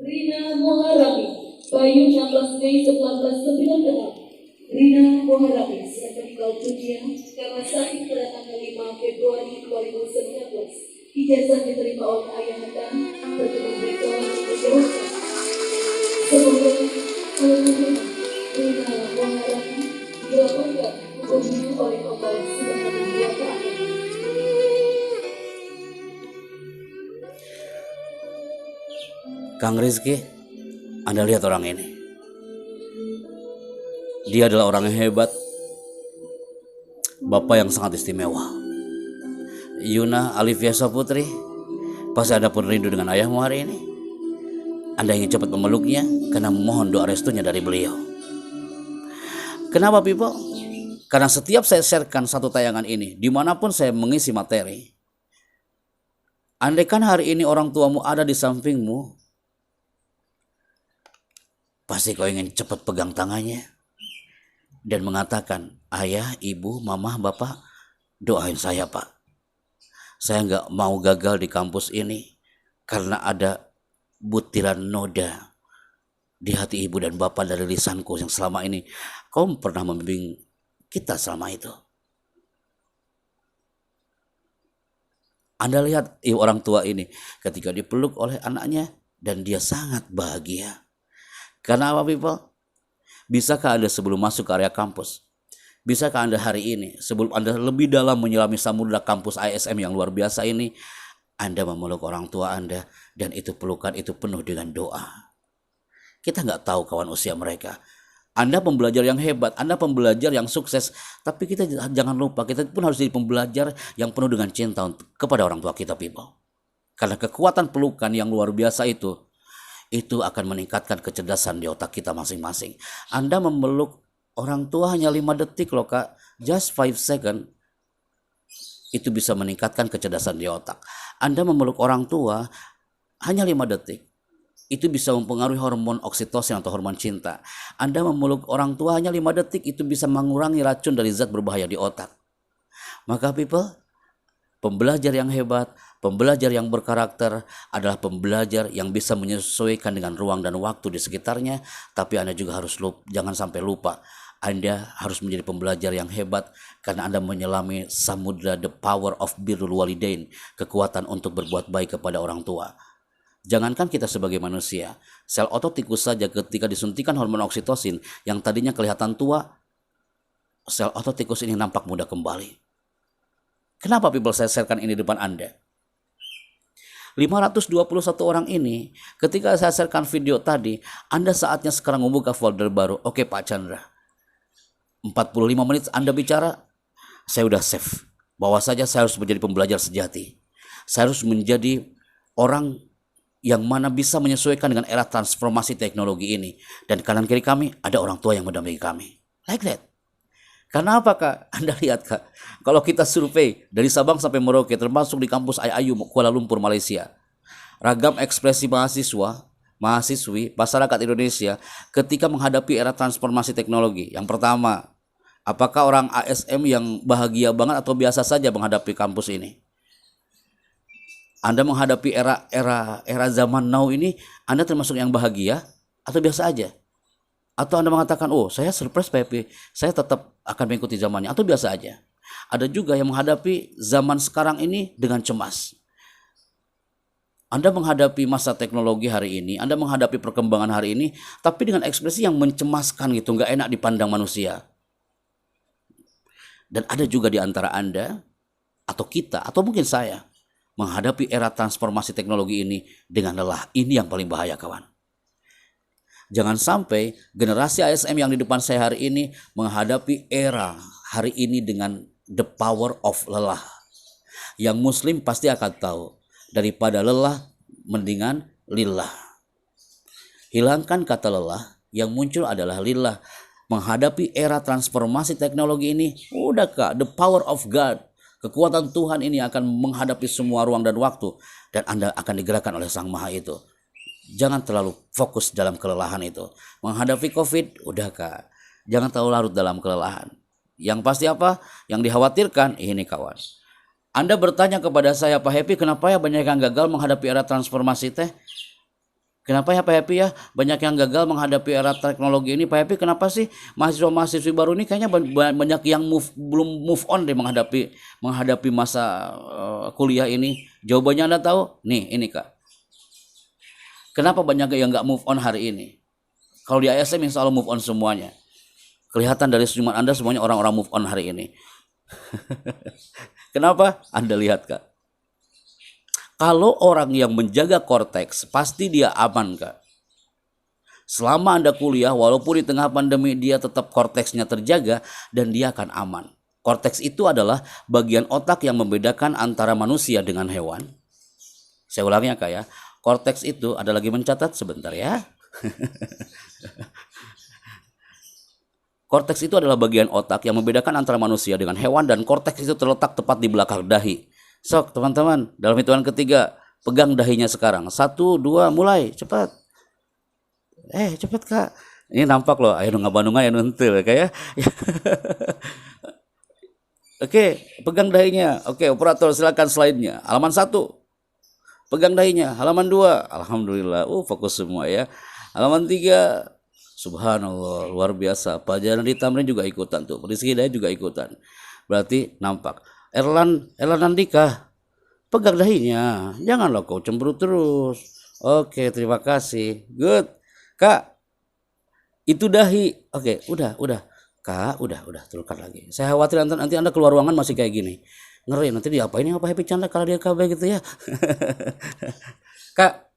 Rina Maharami, Bayu 16 Mei 1996. Rina Maharami sedang meninggal dunia karena sakit pada tanggal 5 Februari 2019. Ijazah diterima oleh ayahanda bertemu rektor menjawabkan. Semoga almarhum Rina Maharami dilapangkan hukumnya oleh Allah Subhanahu wa Ta'ala. Kang Rizky, Anda lihat orang ini. Dia adalah orang yang hebat, bapak yang sangat istimewa. Yuna Alivia Saputri, pasti Anda pun rindu dengan ayahmu hari ini. Anda ingin cepat memeluknya karena mohon doa restunya dari beliau. Kenapa, people? Karena setiap saya sharekan satu tayangan ini, dimanapun saya mengisi materi, andaikan hari ini orang tuamu ada di sampingmu, pasti kau ingin cepat pegang tangannya dan mengatakan, ayah, ibu, mama, bapak, doain saya, Pak. Saya nggak mau gagal di kampus ini karena ada butiran noda di hati ibu dan bapak dari lisanku yang selama ini kau pernah membimbing kita selama itu. Anda lihat orang tua ini ketika dipeluk oleh anaknya dan dia sangat bahagia. Karena apa, people? Bisakah Anda sebelum masuk ke area kampus? Bisakah Anda hari ini, sebelum Anda lebih dalam menyelami samudera kampus ISM yang luar biasa ini, Anda memeluk orang tua Anda, dan itu pelukan itu penuh dengan doa. Kita nggak tahu kawan usia mereka. Anda pembelajar yang hebat, Anda pembelajar yang sukses, tapi kita jangan lupa, kita pun harus jadi pembelajar yang penuh dengan cinta kepada orang tua kita, people. Karena kekuatan pelukan yang luar biasa itu akan meningkatkan kecerdasan di otak kita masing-masing. Anda memeluk orang tua hanya 5 detik loh kak, just 5 second, itu bisa meningkatkan kecerdasan di otak. Anda memeluk orang tua hanya 5 detik, itu bisa mempengaruhi hormon oksitosin atau hormon cinta. Anda memeluk orang tua hanya 5 detik, itu bisa mengurangi racun dari zat berbahaya di otak. Maka people, pembelajar yang hebat, pembelajar yang berkarakter adalah pembelajar yang bisa menyesuaikan dengan ruang dan waktu di sekitarnya. Tapi Anda juga harus jangan sampai lupa, Anda harus menjadi pembelajar yang hebat karena Anda menyelami samudra the power of birrul walidain, kekuatan untuk berbuat baik kepada orang tua. Jangankan kita sebagai manusia, sel otot tikus saja ketika disuntikan hormon oksitosin yang tadinya kelihatan tua, sel otot tikus ini nampak muda kembali. Kenapa people saya sharekan ini di depan Anda? 521 orang ini, ketika saya sharekan video tadi, Anda saatnya sekarang membuka folder baru. Oke Pak Chandra, 45 menit Anda bicara, saya udah save. Bahwa saja saya harus menjadi pembelajar sejati. Saya harus menjadi orang yang mana bisa menyesuaikan dengan era transformasi teknologi ini. Dan kanan kiri kami ada orang tua yang mendampingi kami. Like that. Karena apa kak? Anda lihat kak, kalau kita survei dari Sabang sampai Merauke, termasuk di kampus IAIU Kuala Lumpur, Malaysia, ragam ekspresi mahasiswi, masyarakat Indonesia ketika menghadapi era transformasi teknologi. Yang pertama, apakah orang ASM yang bahagia banget atau biasa saja menghadapi kampus ini? Anda menghadapi era zaman now ini, Anda termasuk yang bahagia atau biasa aja? Atau Anda mengatakan, oh saya surprise Pepe, saya tetap akan mengikuti zamannya, atau biasa aja? Ada juga yang menghadapi zaman sekarang ini dengan cemas. Anda menghadapi masa teknologi hari ini, Anda menghadapi perkembangan hari ini, tapi dengan ekspresi yang mencemaskan gitu, nggak enak dipandang manusia. Dan ada juga di antara Anda, atau kita, atau mungkin saya, menghadapi era transformasi teknologi ini dengan lelah. Ini yang paling bahaya kawan. Jangan sampai generasi ASM yang di depan saya hari ini menghadapi era hari ini dengan the power of lelah. Yang Muslim pasti akan tahu, daripada lelah mendingan lillah. Hilangkan kata lelah, yang muncul adalah lillah. Menghadapi era transformasi teknologi ini, udah kak, the power of God, kekuatan Tuhan ini akan menghadapi semua ruang dan waktu, dan Anda akan digerakkan oleh Sang Maha itu. Jangan terlalu fokus dalam kelelahan itu. Menghadapi COVID, udah kak, jangan terlalu larut dalam kelelahan. Yang pasti apa? Yang dikhawatirkan ini kawan. Anda bertanya kepada saya, Pak Happy, kenapa ya banyak yang gagal menghadapi era transformasi teh? Kenapa ya Pak Happy ya banyak yang gagal menghadapi era teknologi ini? Pak Happy, kenapa sih mahasiswa-mahasiswi baru ini kayaknya banyak yang belum move on deh menghadapi masa kuliah ini? Jawabannya Anda tahu? Nih, ini kak. Kenapa banyak yang nggak move on hari ini? Kalau di ASM insya Allah move on semuanya. Kelihatan dari senyuman Anda semuanya orang-orang move on hari ini. Kenapa? Anda lihat kak. Kalau orang yang menjaga korteks, pasti dia aman kak. Selama Anda kuliah, walaupun di tengah pandemi, dia tetap korteksnya terjaga dan dia akan aman. Korteks itu adalah bagian otak yang membedakan antara manusia dengan hewan. Saya ulangnya kak ya. Korteks itu, ada lagi mencatat sebentar ya. Korteks itu adalah bagian otak yang membedakan antara manusia dengan hewan, dan korteks itu terletak tepat di belakang dahi. Sok teman-teman, dalam hitungan ketiga, pegang dahinya sekarang. 1, 2, mulai, cepat. Cepat kak. Ini nampak loh, ayo ngabandungan ya nuntil kayak. Oke, pegang dahinya. Oke, operator silakan slide-nya. Halaman 1. Pegang dahinya. Halaman 2. Alhamdulillah. Fokus semua ya. Halaman 3. Subhanallah, luar biasa. Pelajaran di Tamrin juga ikutan tuh. Rizky Hidayat juga ikutan. Berarti nampak. Erlan Andika, pegang dahinya. Janganlah kau cemberut terus. Oke, terima kasih. Good. Kak, Itu dahi. Oke, udah. Kak, udah, teruskan lagi. Saya khawatir nanti Anda keluar ruangan masih kayak gini. Ngeri, nanti diapain apa Happy Chandra kalau dia KB gitu ya. Kak,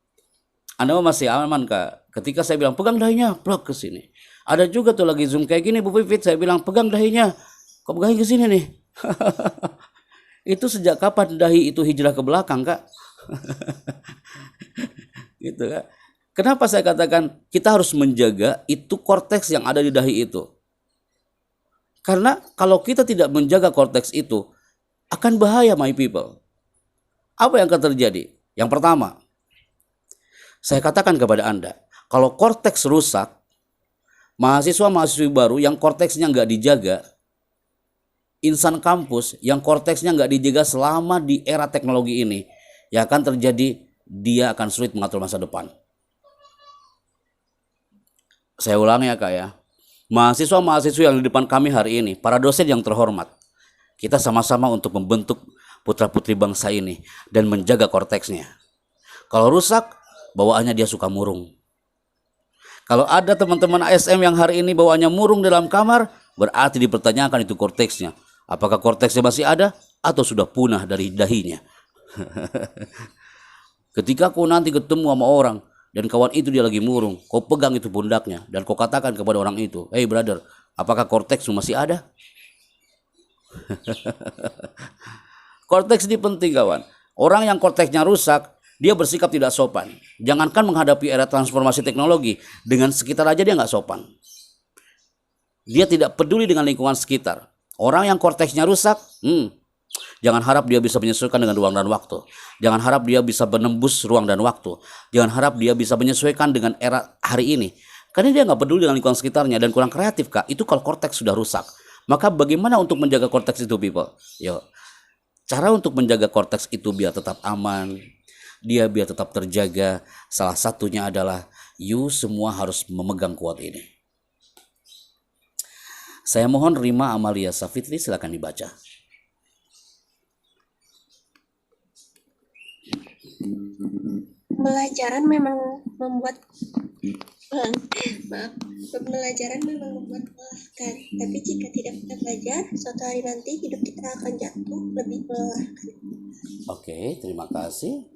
Anda masih aman, Kak. Ketika saya bilang pegang dahinya, plok ke sini. Ada juga tuh lagi Zoom kayak gini, Bu Pipit, saya bilang pegang dahinya. Kok pegangin ke sini nih? Itu sejak kapan dahi itu hijrah ke belakang, Kak? Gitu, Kak. Kenapa saya katakan kita harus menjaga itu korteks yang ada di dahi itu? Karena kalau kita tidak menjaga korteks itu, akan bahaya, my people. Apa yang akan terjadi? Yang pertama, saya katakan kepada Anda, kalau korteks rusak, mahasiswa-mahasiswi baru yang korteksnya nggak dijaga, insan kampus yang korteksnya nggak dijaga selama di era teknologi ini, yang akan terjadi, dia akan sulit mengatur masa depan. Saya ulangi ya, Kak ya. Mahasiswa-mahasiswa yang di depan kami hari ini, para dosen yang terhormat, kita sama-sama untuk membentuk putra-putri bangsa ini dan menjaga korteksnya. Kalau rusak, bawaannya dia suka murung. Kalau ada teman-teman ASM yang hari ini bawaannya murung dalam kamar, berarti dipertanyakan itu korteksnya. Apakah korteksnya masih ada atau sudah punah dari dahinya? Ketika kau nanti ketemu sama orang, dan kawan itu dia lagi murung, kau pegang itu pundaknya dan kau katakan kepada orang itu, "Hey brother, apakah korteksmu masih ada?" Korteks ini penting, kawan. Orang yang korteksnya rusak, dia bersikap tidak sopan. Jangankan menghadapi era transformasi teknologi, dengan sekitar aja dia nggak sopan. Dia tidak peduli dengan lingkungan sekitar. Orang yang korteksnya rusak, jangan harap dia bisa menyesuaikan dengan ruang dan waktu. Jangan harap dia bisa menembus ruang dan waktu. Jangan harap dia bisa menyesuaikan dengan era hari ini. Karena dia nggak peduli dengan lingkungan sekitarnya dan kurang kreatif, Kak. Itu kalau korteks sudah rusak. Maka bagaimana untuk menjaga korteks itu, people? Yuk. Cara untuk menjaga korteks itu biar tetap aman, dia biar tetap terjaga, salah satunya adalah you semua harus memegang kuat ini. Saya mohon Rima Amalia Safitri, silakan dibaca. Pembelajaran memang membuat pembelajaran memang membuat melelahkan. Tapi jika tidak kita belajar, suatu hari nanti hidup kita akan jatuh lebih melelahkan. Oke, terima kasih.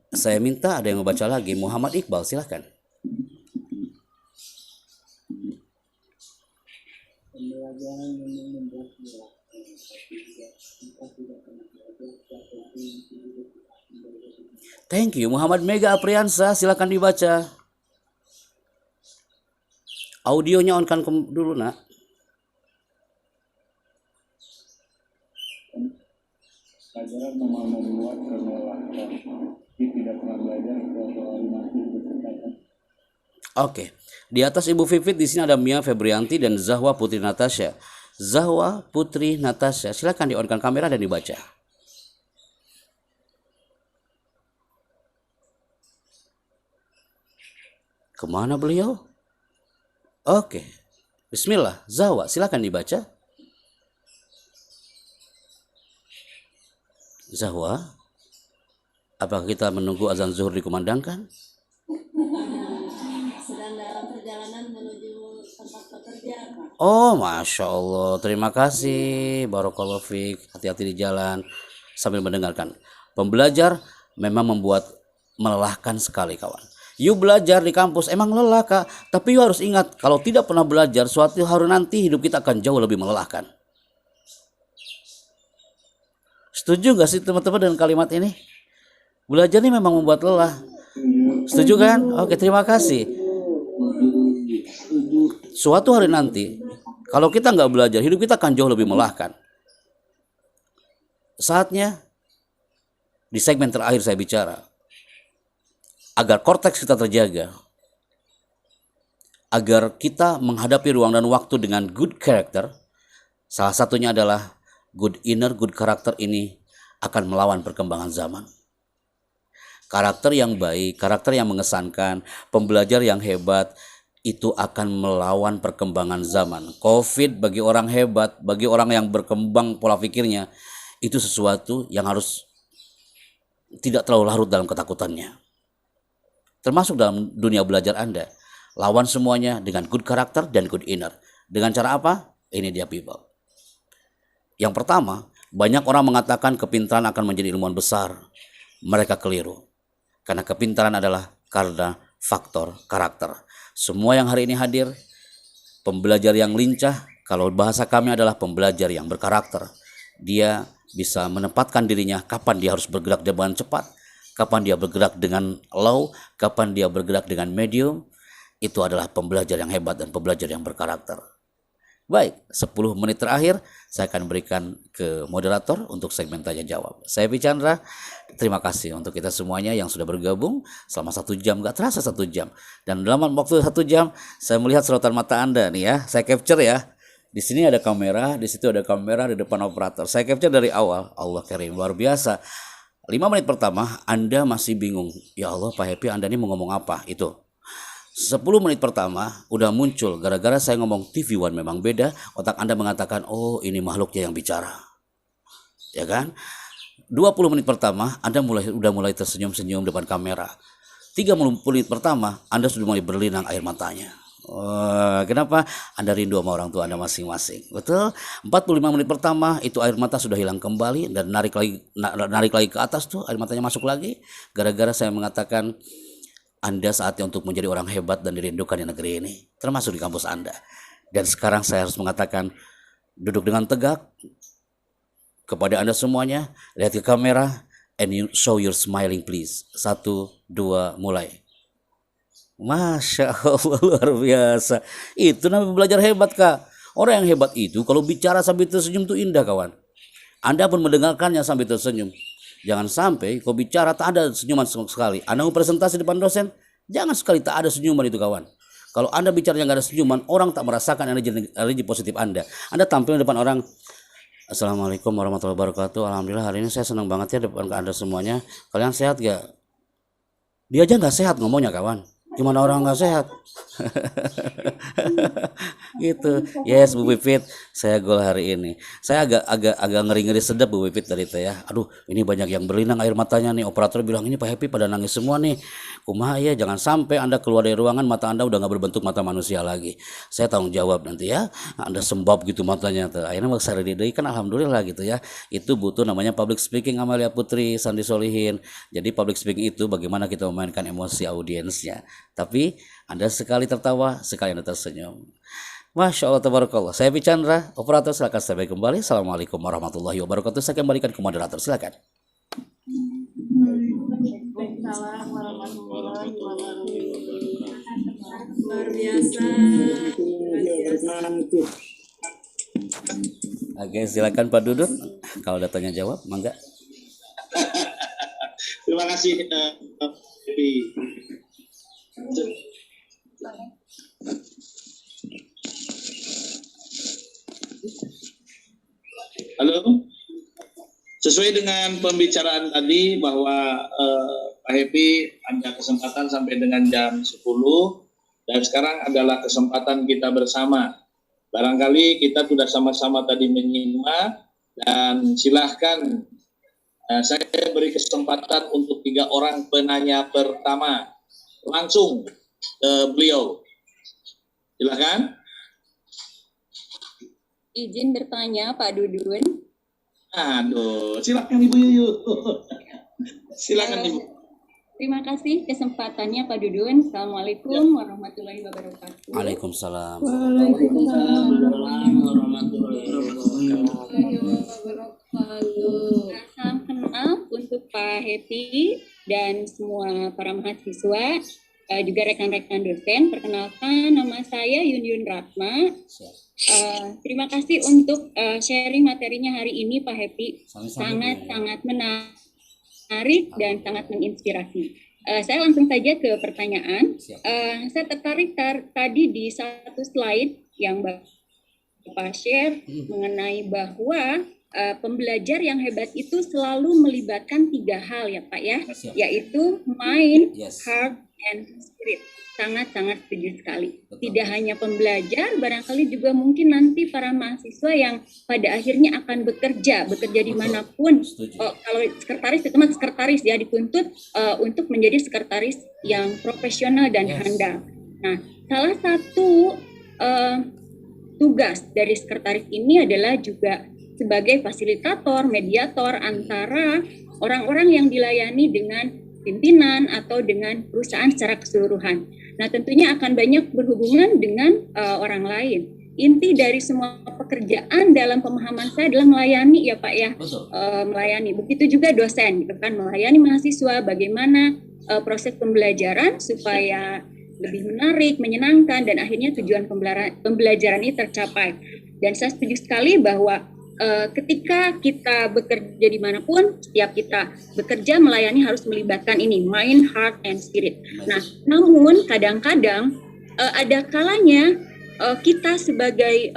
Saya minta ada yang membaca lagi. Muhammad Iqbal, silakan. Pembelajaran memang membuat melelahkan. Thank you, Muhammad Mega Apriansa, silakan dibaca. Audionya on-kan dulu, nak. Pelajaran memang membuat melelahkan. Tapi tidak pernah belajar soal nanti berkaitan. Oke, di atas Ibu Vivit di sini ada Mia Febrianti dan Zahwa Putri Natasha. Zahwa Putri Natasha, silakan di-on-kan kamera dan dibaca. Kemana beliau? Oke, Bismillah. Zahwa, silakan dibaca. Zahwa, apakah kita menunggu azan zuhur dikumandangkan? Sedang dalam perjalanan menuju tempat pekerjaan, Pak. Oh, Masya Allah. Terima kasih. Barakallahu fiik. Hati-hati di jalan sambil mendengarkan. Pembelajar memang membuat melelahkan sekali, kawan. You belajar di kampus emang lelah, Kak. Tapi you harus ingat, kalau tidak pernah belajar, suatu hari nanti hidup kita akan jauh lebih melelahkan. Setuju gak sih teman-teman dengan kalimat ini? Belajar ini memang membuat lelah. Setuju kan? Oke, terima kasih. Suatu hari nanti, kalau kita nggak belajar, hidup kita akan jauh lebih melelahkan. Saatnya, di segmen terakhir saya bicara, agar korteks kita terjaga, agar kita menghadapi ruang dan waktu dengan good character, salah satunya adalah good inner, good character ini akan melawan perkembangan zaman. Karakter yang baik, karakter yang mengesankan, pembelajar yang hebat, itu akan melawan perkembangan zaman. COVID bagi orang hebat, bagi orang yang berkembang pola pikirnya, itu sesuatu yang harus tidak terlalu larut dalam ketakutannya. Termasuk dalam dunia belajar Anda. Lawan semuanya dengan good character dan good inner. Dengan cara apa? Ini dia people. Yang pertama, banyak orang mengatakan kepintaran akan menjadi ilmuwan besar. Mereka keliru. Karena kepintaran adalah karena faktor karakter. Semua yang hari ini hadir, pembelajar yang lincah, kalau bahasa kami adalah pembelajar yang berkarakter. Dia bisa menempatkan dirinya kapan dia harus bergerak dengan cepat, kapan dia bergerak dengan low, kapan dia bergerak dengan medium. Itu adalah pembelajar yang hebat dan pembelajar yang berkarakter. Baik, 10 menit terakhir saya akan berikan ke moderator untuk segmen tanya jawab. Saya Chandra, terima kasih untuk kita semuanya yang sudah bergabung selama 1 jam, gak terasa 1 jam. Dan dalam waktu 1 jam saya melihat sorotan mata Anda nih ya, saya capture ya. Di sini ada kamera, di situ ada kamera, di depan operator. Saya capture dari awal, Allah karim, luar biasa. 5 menit pertama Anda masih bingung, ya Allah Pak Happy Anda ini mau ngomong apa, itu. 10 menit pertama udah muncul, gara-gara saya ngomong TV One memang beda, otak Anda mengatakan, oh ini makhluknya yang bicara. Ya kan? 20 menit pertama Anda udah mulai tersenyum-senyum depan kamera. 30 menit pertama Anda sudah mulai berlinang air matanya. Kenapa? Anda rindu sama orang tua Anda masing-masing. Betul? 45 menit pertama itu air mata sudah hilang kembali dan narik lagi ke atas tuh, air matanya masuk lagi. Gara-gara saya mengatakan Anda saatnya untuk menjadi orang hebat dan dirindukan di negeri ini, termasuk di kampus Anda. Dan sekarang saya harus mengatakan, duduk dengan tegak kepada Anda semuanya, lihat ke kamera, and you show your smiling please. 1, 2, mulai. Masya Allah, luar biasa. Itu namanya belajar hebat, Kak. Orang yang hebat itu kalau bicara sambil tersenyum itu indah, kawan. Anda pun mendengarkannya sambil tersenyum. Jangan sampai kau bicara tak ada senyuman sekali. Anda mau presentasi depan dosen, jangan sekali tak ada senyuman itu, kawan. Kalau Anda bicara yang gak ada senyuman, orang tak merasakan energi positif Anda. Anda tampil di depan orang, Assalamualaikum warahmatullahi wabarakatuh. Alhamdulillah hari ini saya senang banget ya depan Anda semuanya. Kalian sehat gak? Dia aja gak sehat ngomongnya, kawan. Gimana orang nggak sehat? Gitu. Yes, Bu Pipit, saya gol hari ini. Saya agak ngeri-ngeri sedap Bu Pipit dari itu ya. Aduh, ini banyak yang berlinang air matanya nih. Operator bilang ini Pak Happy pada nangis semua nih. Kumaha ya, jangan sampai Anda keluar dari ruangan mata Anda udah nggak berbentuk mata manusia lagi. Saya tanggung jawab nanti ya. Anda sembab gitu matanya tuh. Akhirnya maksa didei kan alhamdulillah gitu ya. Itu butuh namanya public speaking Amalia Putri, Sandi Solihin. Jadi public speaking itu bagaimana kita memainkan emosi audiensnya. Tapi Anda sekali tertawa, sekali Anda tersenyum. Masya Allah, tabarakallah. Saya Chandra, operator silakan sampai kembali. Assalamualaikum warahmatullahi wabarakatuh. Saya kembalikan ke moderator, silakan. Waalaikumsalam warahmatullahi wabarakatuh. Luar biasa. Oke, silakan Pak Dudut. Kalau ada tanya jawab, mangga. Terima kasih. Halo, sesuai dengan pembicaraan tadi bahwa Pak Happy ada kesempatan sampai dengan jam 10 dan sekarang adalah kesempatan kita bersama. Barangkali kita sudah sama-sama tadi menyimak dan silahkan saya beri kesempatan untuk 3 orang penanya pertama. Langsung beliau. Silakan. Izin bertanya Pak Dudun. Aduh, silakan Ibu Yuyu. Silakan Ibu. Terima kasih kesempatannya Pak Dudun. Assalamualaikum warahmatullahi wabarakatuh. Waalaikumsalam. Waalaikumsalam warahmatullahi wabarakatuh. Salam kenal untuk Pak Happy dan semua para mahasiswa, juga rekan-rekan dosen. Perkenalkan, nama saya Yun Ratma. Terima kasih untuk sharing materinya hari ini Pak Happy. Sangat-sangat menarik dan sangat menginspirasi. Saya langsung saja ke pertanyaan. Saya tertarik tadi di satu slide yang Bapak share mengenai bahwa pembelajar yang hebat itu selalu melibatkan 3 hal ya Pak ya, yaitu mind, heart, and spirit. Sangat-sangat setuju sekali. Tidak hanya pembelajar, barangkali juga mungkin nanti para mahasiswa yang pada akhirnya akan bekerja dimanapun. Kalau sekretaris itu mah sekretaris ya, dituntut untuk menjadi sekretaris yang profesional dan handal. Nah, salah satu tugas dari sekretaris ini adalah juga sebagai fasilitator, mediator antara orang-orang yang dilayani dengan pimpinan atau dengan perusahaan secara keseluruhan. Nah, tentunya akan banyak berhubungan dengan orang lain. Inti dari semua pekerjaan dalam pemahaman saya adalah melayani ya Pak ya, melayani. Begitu juga dosen, gitu kan, melayani mahasiswa, bagaimana proses pembelajaran supaya lebih menarik, menyenangkan, dan akhirnya tujuan pembelajaran ini tercapai. Dan saya setuju sekali bahwa ketika kita bekerja dimanapun, setiap kita bekerja melayani harus melibatkan ini, mind, heart, and spirit. Nah, namun kadang-kadang ada kalanya kita sebagai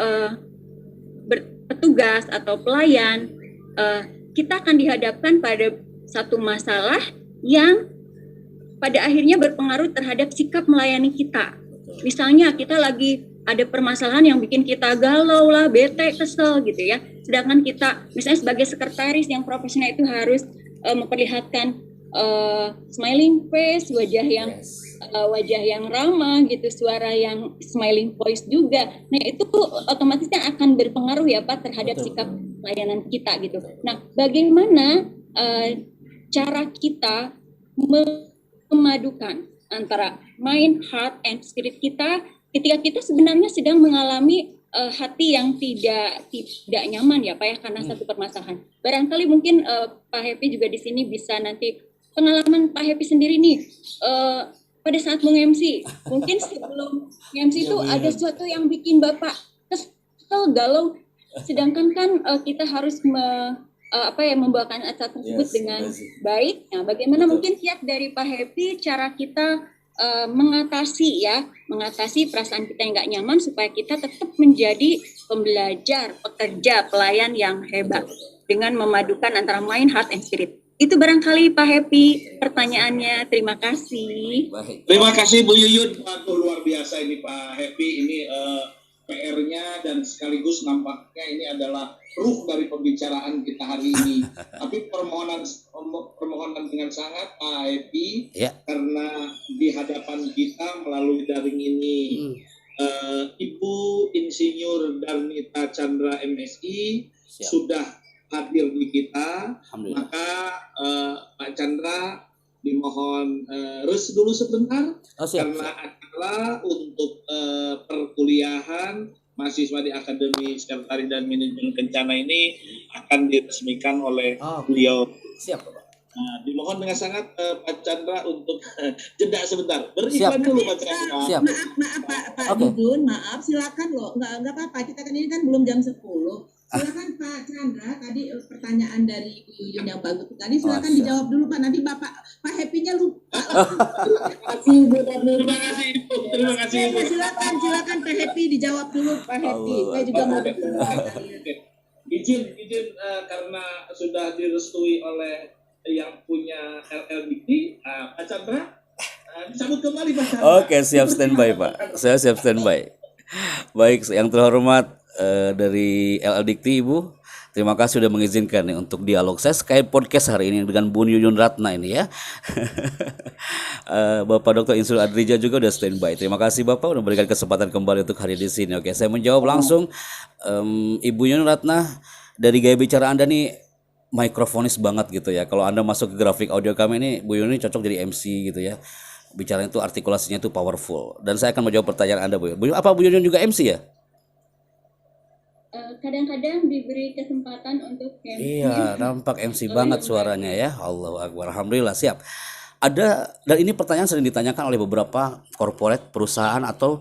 petugas atau pelayan, kita akan dihadapkan pada satu masalah yang pada akhirnya berpengaruh terhadap sikap melayani kita. Misalnya kita lagi ada permasalahan yang bikin kita galau lah, bete, kesel gitu ya. Sedangkan kita misalnya sebagai sekretaris yang profesional itu harus memperlihatkan smiling face, wajah yang ramah gitu, suara yang smiling voice juga. Nah, itu otomatis akan berpengaruh ya Pak terhadap sikap layanan kita gitu. Nah, bagaimana cara kita memadukan antara mind, heart, and spirit kita ketika kita sebenarnya sedang mengalami hati yang tidak nyaman ya Pak ya, karena satu permasalahan. Barangkali mungkin Pak Happy juga di sini bisa nanti pengalaman Pak Happy sendiri nih pada saat meng-MC. Mungkin sebelum MC itu ada sesuatu yang bikin Bapak kesel, galau, sedangkan kan kita harus membawakan acara tersebut dengan baik. Nah, bagaimana mungkin kiat dari Pak Happy cara kita mengatasi perasaan kita yang nggak nyaman supaya kita tetap menjadi pembelajar, pekerja, pelayan yang hebat dengan memadukan antara mind, heart, and spirit. Itu barangkali Pak Happy pertanyaannya. Terima kasih. Terima kasih Bu Yuyun. Waduh, luar biasa ini Pak Happy. Ini PR-nya dan sekaligus nampaknya ini adalah ruh dari pembicaraan kita hari ini. Tapi permohonan dengan sangat Pak Happy, karena di hadapan kita melalui daring ini Ibu Insinyur Darnita Chandra MSI sudah hadir di kita, maka Pak Chandra dimohon rest dulu sebentar karena acara untuk perkuliahan mahasiswa di Akademi Sekretariat dan Manajemen Kencana ini akan diresmikan oleh beliau. Siap, Pak. Dimohon dengan sangat Pak Chandra untuk jeda sebentar. Beriklan dulu Pak Chandra. Siap. Maaf Pak Dudun, maaf, silakan loh. Enggak apa-apa, kita kan ini kan belum jam 10. Silakan Pak Chandra, tadi pertanyaan dari Ibu Yuyun yang bagus tadi, silakan dijawab dulu Pak. Nanti Pak Happy-nya lupa. Terima kasih Ibu. Terima kasih Ibu. Silakan Pak Happy dijawab dulu Pak Happy. Saya juga mau izin karena sudah direstui oleh yang punya LLDT, Pak Chandra disambut kembali Pak Chandra. Oke, siap standby Pak. Saya siap standby. Baik, yang terhormat dari LLDT Ibu, terima kasih sudah mengizinkan nih untuk dialog saya Skype podcast hari ini dengan Bu Yuyun Ratna ini ya. Bapak Dr. Insul Adrija juga udah standby. Terima kasih Bapak udah memberikan kesempatan kembali untuk hadir di sini. Oke, saya menjawab langsung. Ibu Yuyun Ratna, dari gaya bicara Anda nih mikrofonis banget gitu ya. Kalau Anda masuk ke grafik audio kami ini, Bu Yuyun ini cocok jadi MC gitu ya. Bicaranya itu artikulasinya itu powerful. Dan saya akan menjawab pertanyaan Anda Bu Yuyun. Apa Bu Yuyun juga MC ya? Kadang-kadang diberi kesempatan untuk MC. Iya, nampak MC banget suaranya ya. Allahu Akbar. Alhamdulillah, siap. Ada, dan ini pertanyaan sering ditanyakan oleh beberapa corporate perusahaan atau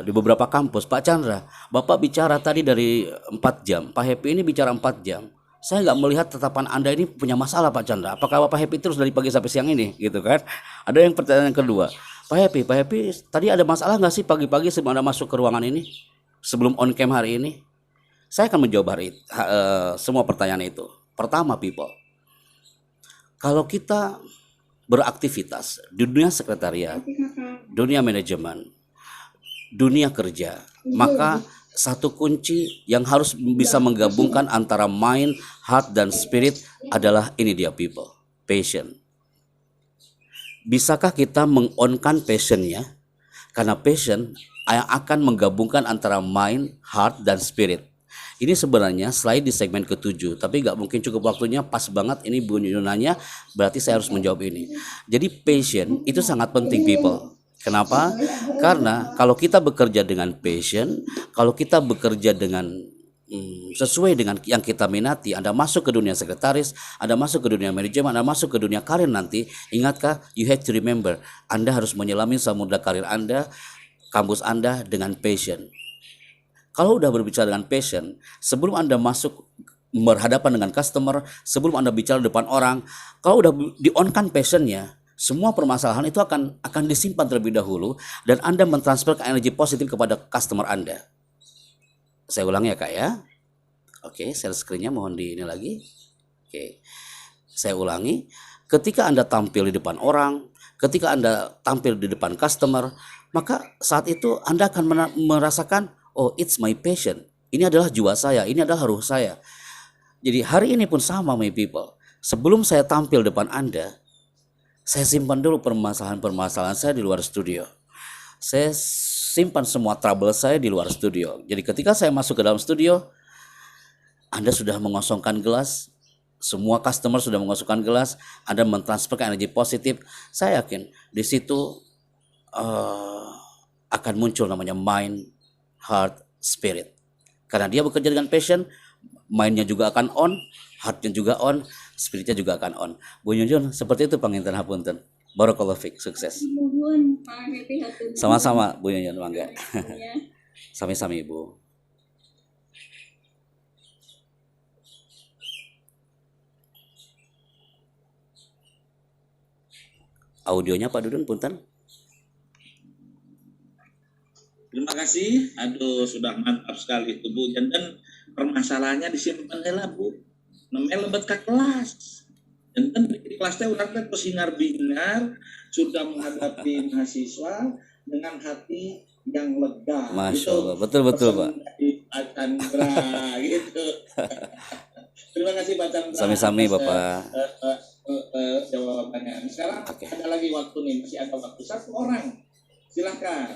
di beberapa kampus. Pak Chandra, Bapak bicara tadi dari 4 jam. Pak Happy ini bicara 4 jam. Saya nggak melihat tetapan Anda ini punya masalah Pak Chandra. Apakah Bapak Happy terus dari pagi sampai siang ini? Gitu kan. Ada yang pertanyaan kedua. Pak Happy, tadi ada masalah nggak sih pagi-pagi sebelum Anda masuk ke ruangan ini? Sebelum on cam hari ini? Saya akan menjawab semua pertanyaan itu. Pertama, people, kalau kita beraktivitas di dunia sekretariat, dunia manajemen, dunia kerja, maka satu kunci yang harus bisa menggabungkan antara mind, heart, dan spirit adalah ini dia people, passion. Bisakah kita meng-on-kan passionnya Karena passion yang akan menggabungkan antara mind, heart, dan spirit. Ini sebenarnya slide di segmen ke-7, tapi nggak mungkin cukup waktunya, pas banget ini Bu Yuyun nanya, berarti saya harus menjawab ini. Jadi passion itu sangat penting, people. Kenapa? Karena kalau kita bekerja dengan passion, kalau kita bekerja dengan sesuai dengan yang kita minati, Anda masuk ke dunia sekretaris, Anda masuk ke dunia manajemen, Anda masuk ke dunia karir nanti, ingatkah, you have to remember, Anda harus menyelami samudra karir Anda, kampus Anda dengan passion. Kalau udah berbicara dengan passion, sebelum Anda masuk berhadapan dengan customer, sebelum Anda bicara depan orang, kalau udah di-on-kan passionnya, semua permasalahan itu akan disimpan terlebih dahulu, dan Anda mentransfer energi positif kepada customer Anda. Saya ulangi ya Kak ya. Oke, share screen-nya mohon di ini lagi. Oke, saya ulangi. Ketika Anda tampil di depan orang, ketika Anda tampil di depan customer, maka saat itu Anda akan merasakan, oh it's my passion. Ini adalah jiwa saya, ini adalah ruh saya. Jadi hari ini pun sama my people. Sebelum saya tampil depan Anda, saya simpan dulu permasalahan-permasalahan saya di luar studio. Saya simpan semua trouble saya di luar studio. Jadi ketika saya masuk ke dalam studio, Anda sudah mengosongkan gelas, semua customer sudah mengosongkan gelas, Anda mentransferkan energi positif. Saya yakin di situ akan muncul namanya mind, heart, spirit. Karena dia bekerja dengan passion, mind-nya juga akan on, heart-nya juga on, spirit-nya juga akan on. Bu Yuyun, seperti itu panginten hapunten. Barakallahu fiik, sukses. Nuhun, Pak Happy hatur nuhun. Sama-sama Bu Yuyun, mangga. Ya. Sami-sami Ibu. Audionya Pak Dudun, punten. Terima kasih. Aduh, sudah mantap sekali itu Bu. Dan permasalahannya disimpan lah Bu. Namanya lebat ke kelas. Dan di kelasnya orang teh bersinar-binar sudah menghadapi mahasiswa dengan hati yang lega. Masya Allah, betul-betul Pak. Pak Chandra gitu. Terima kasih Pak Chandra. Sami-sami Bapak. Jawabannya. Sekarang ada lagi waktu nih, masih ada waktu 1 orang. Silahkan.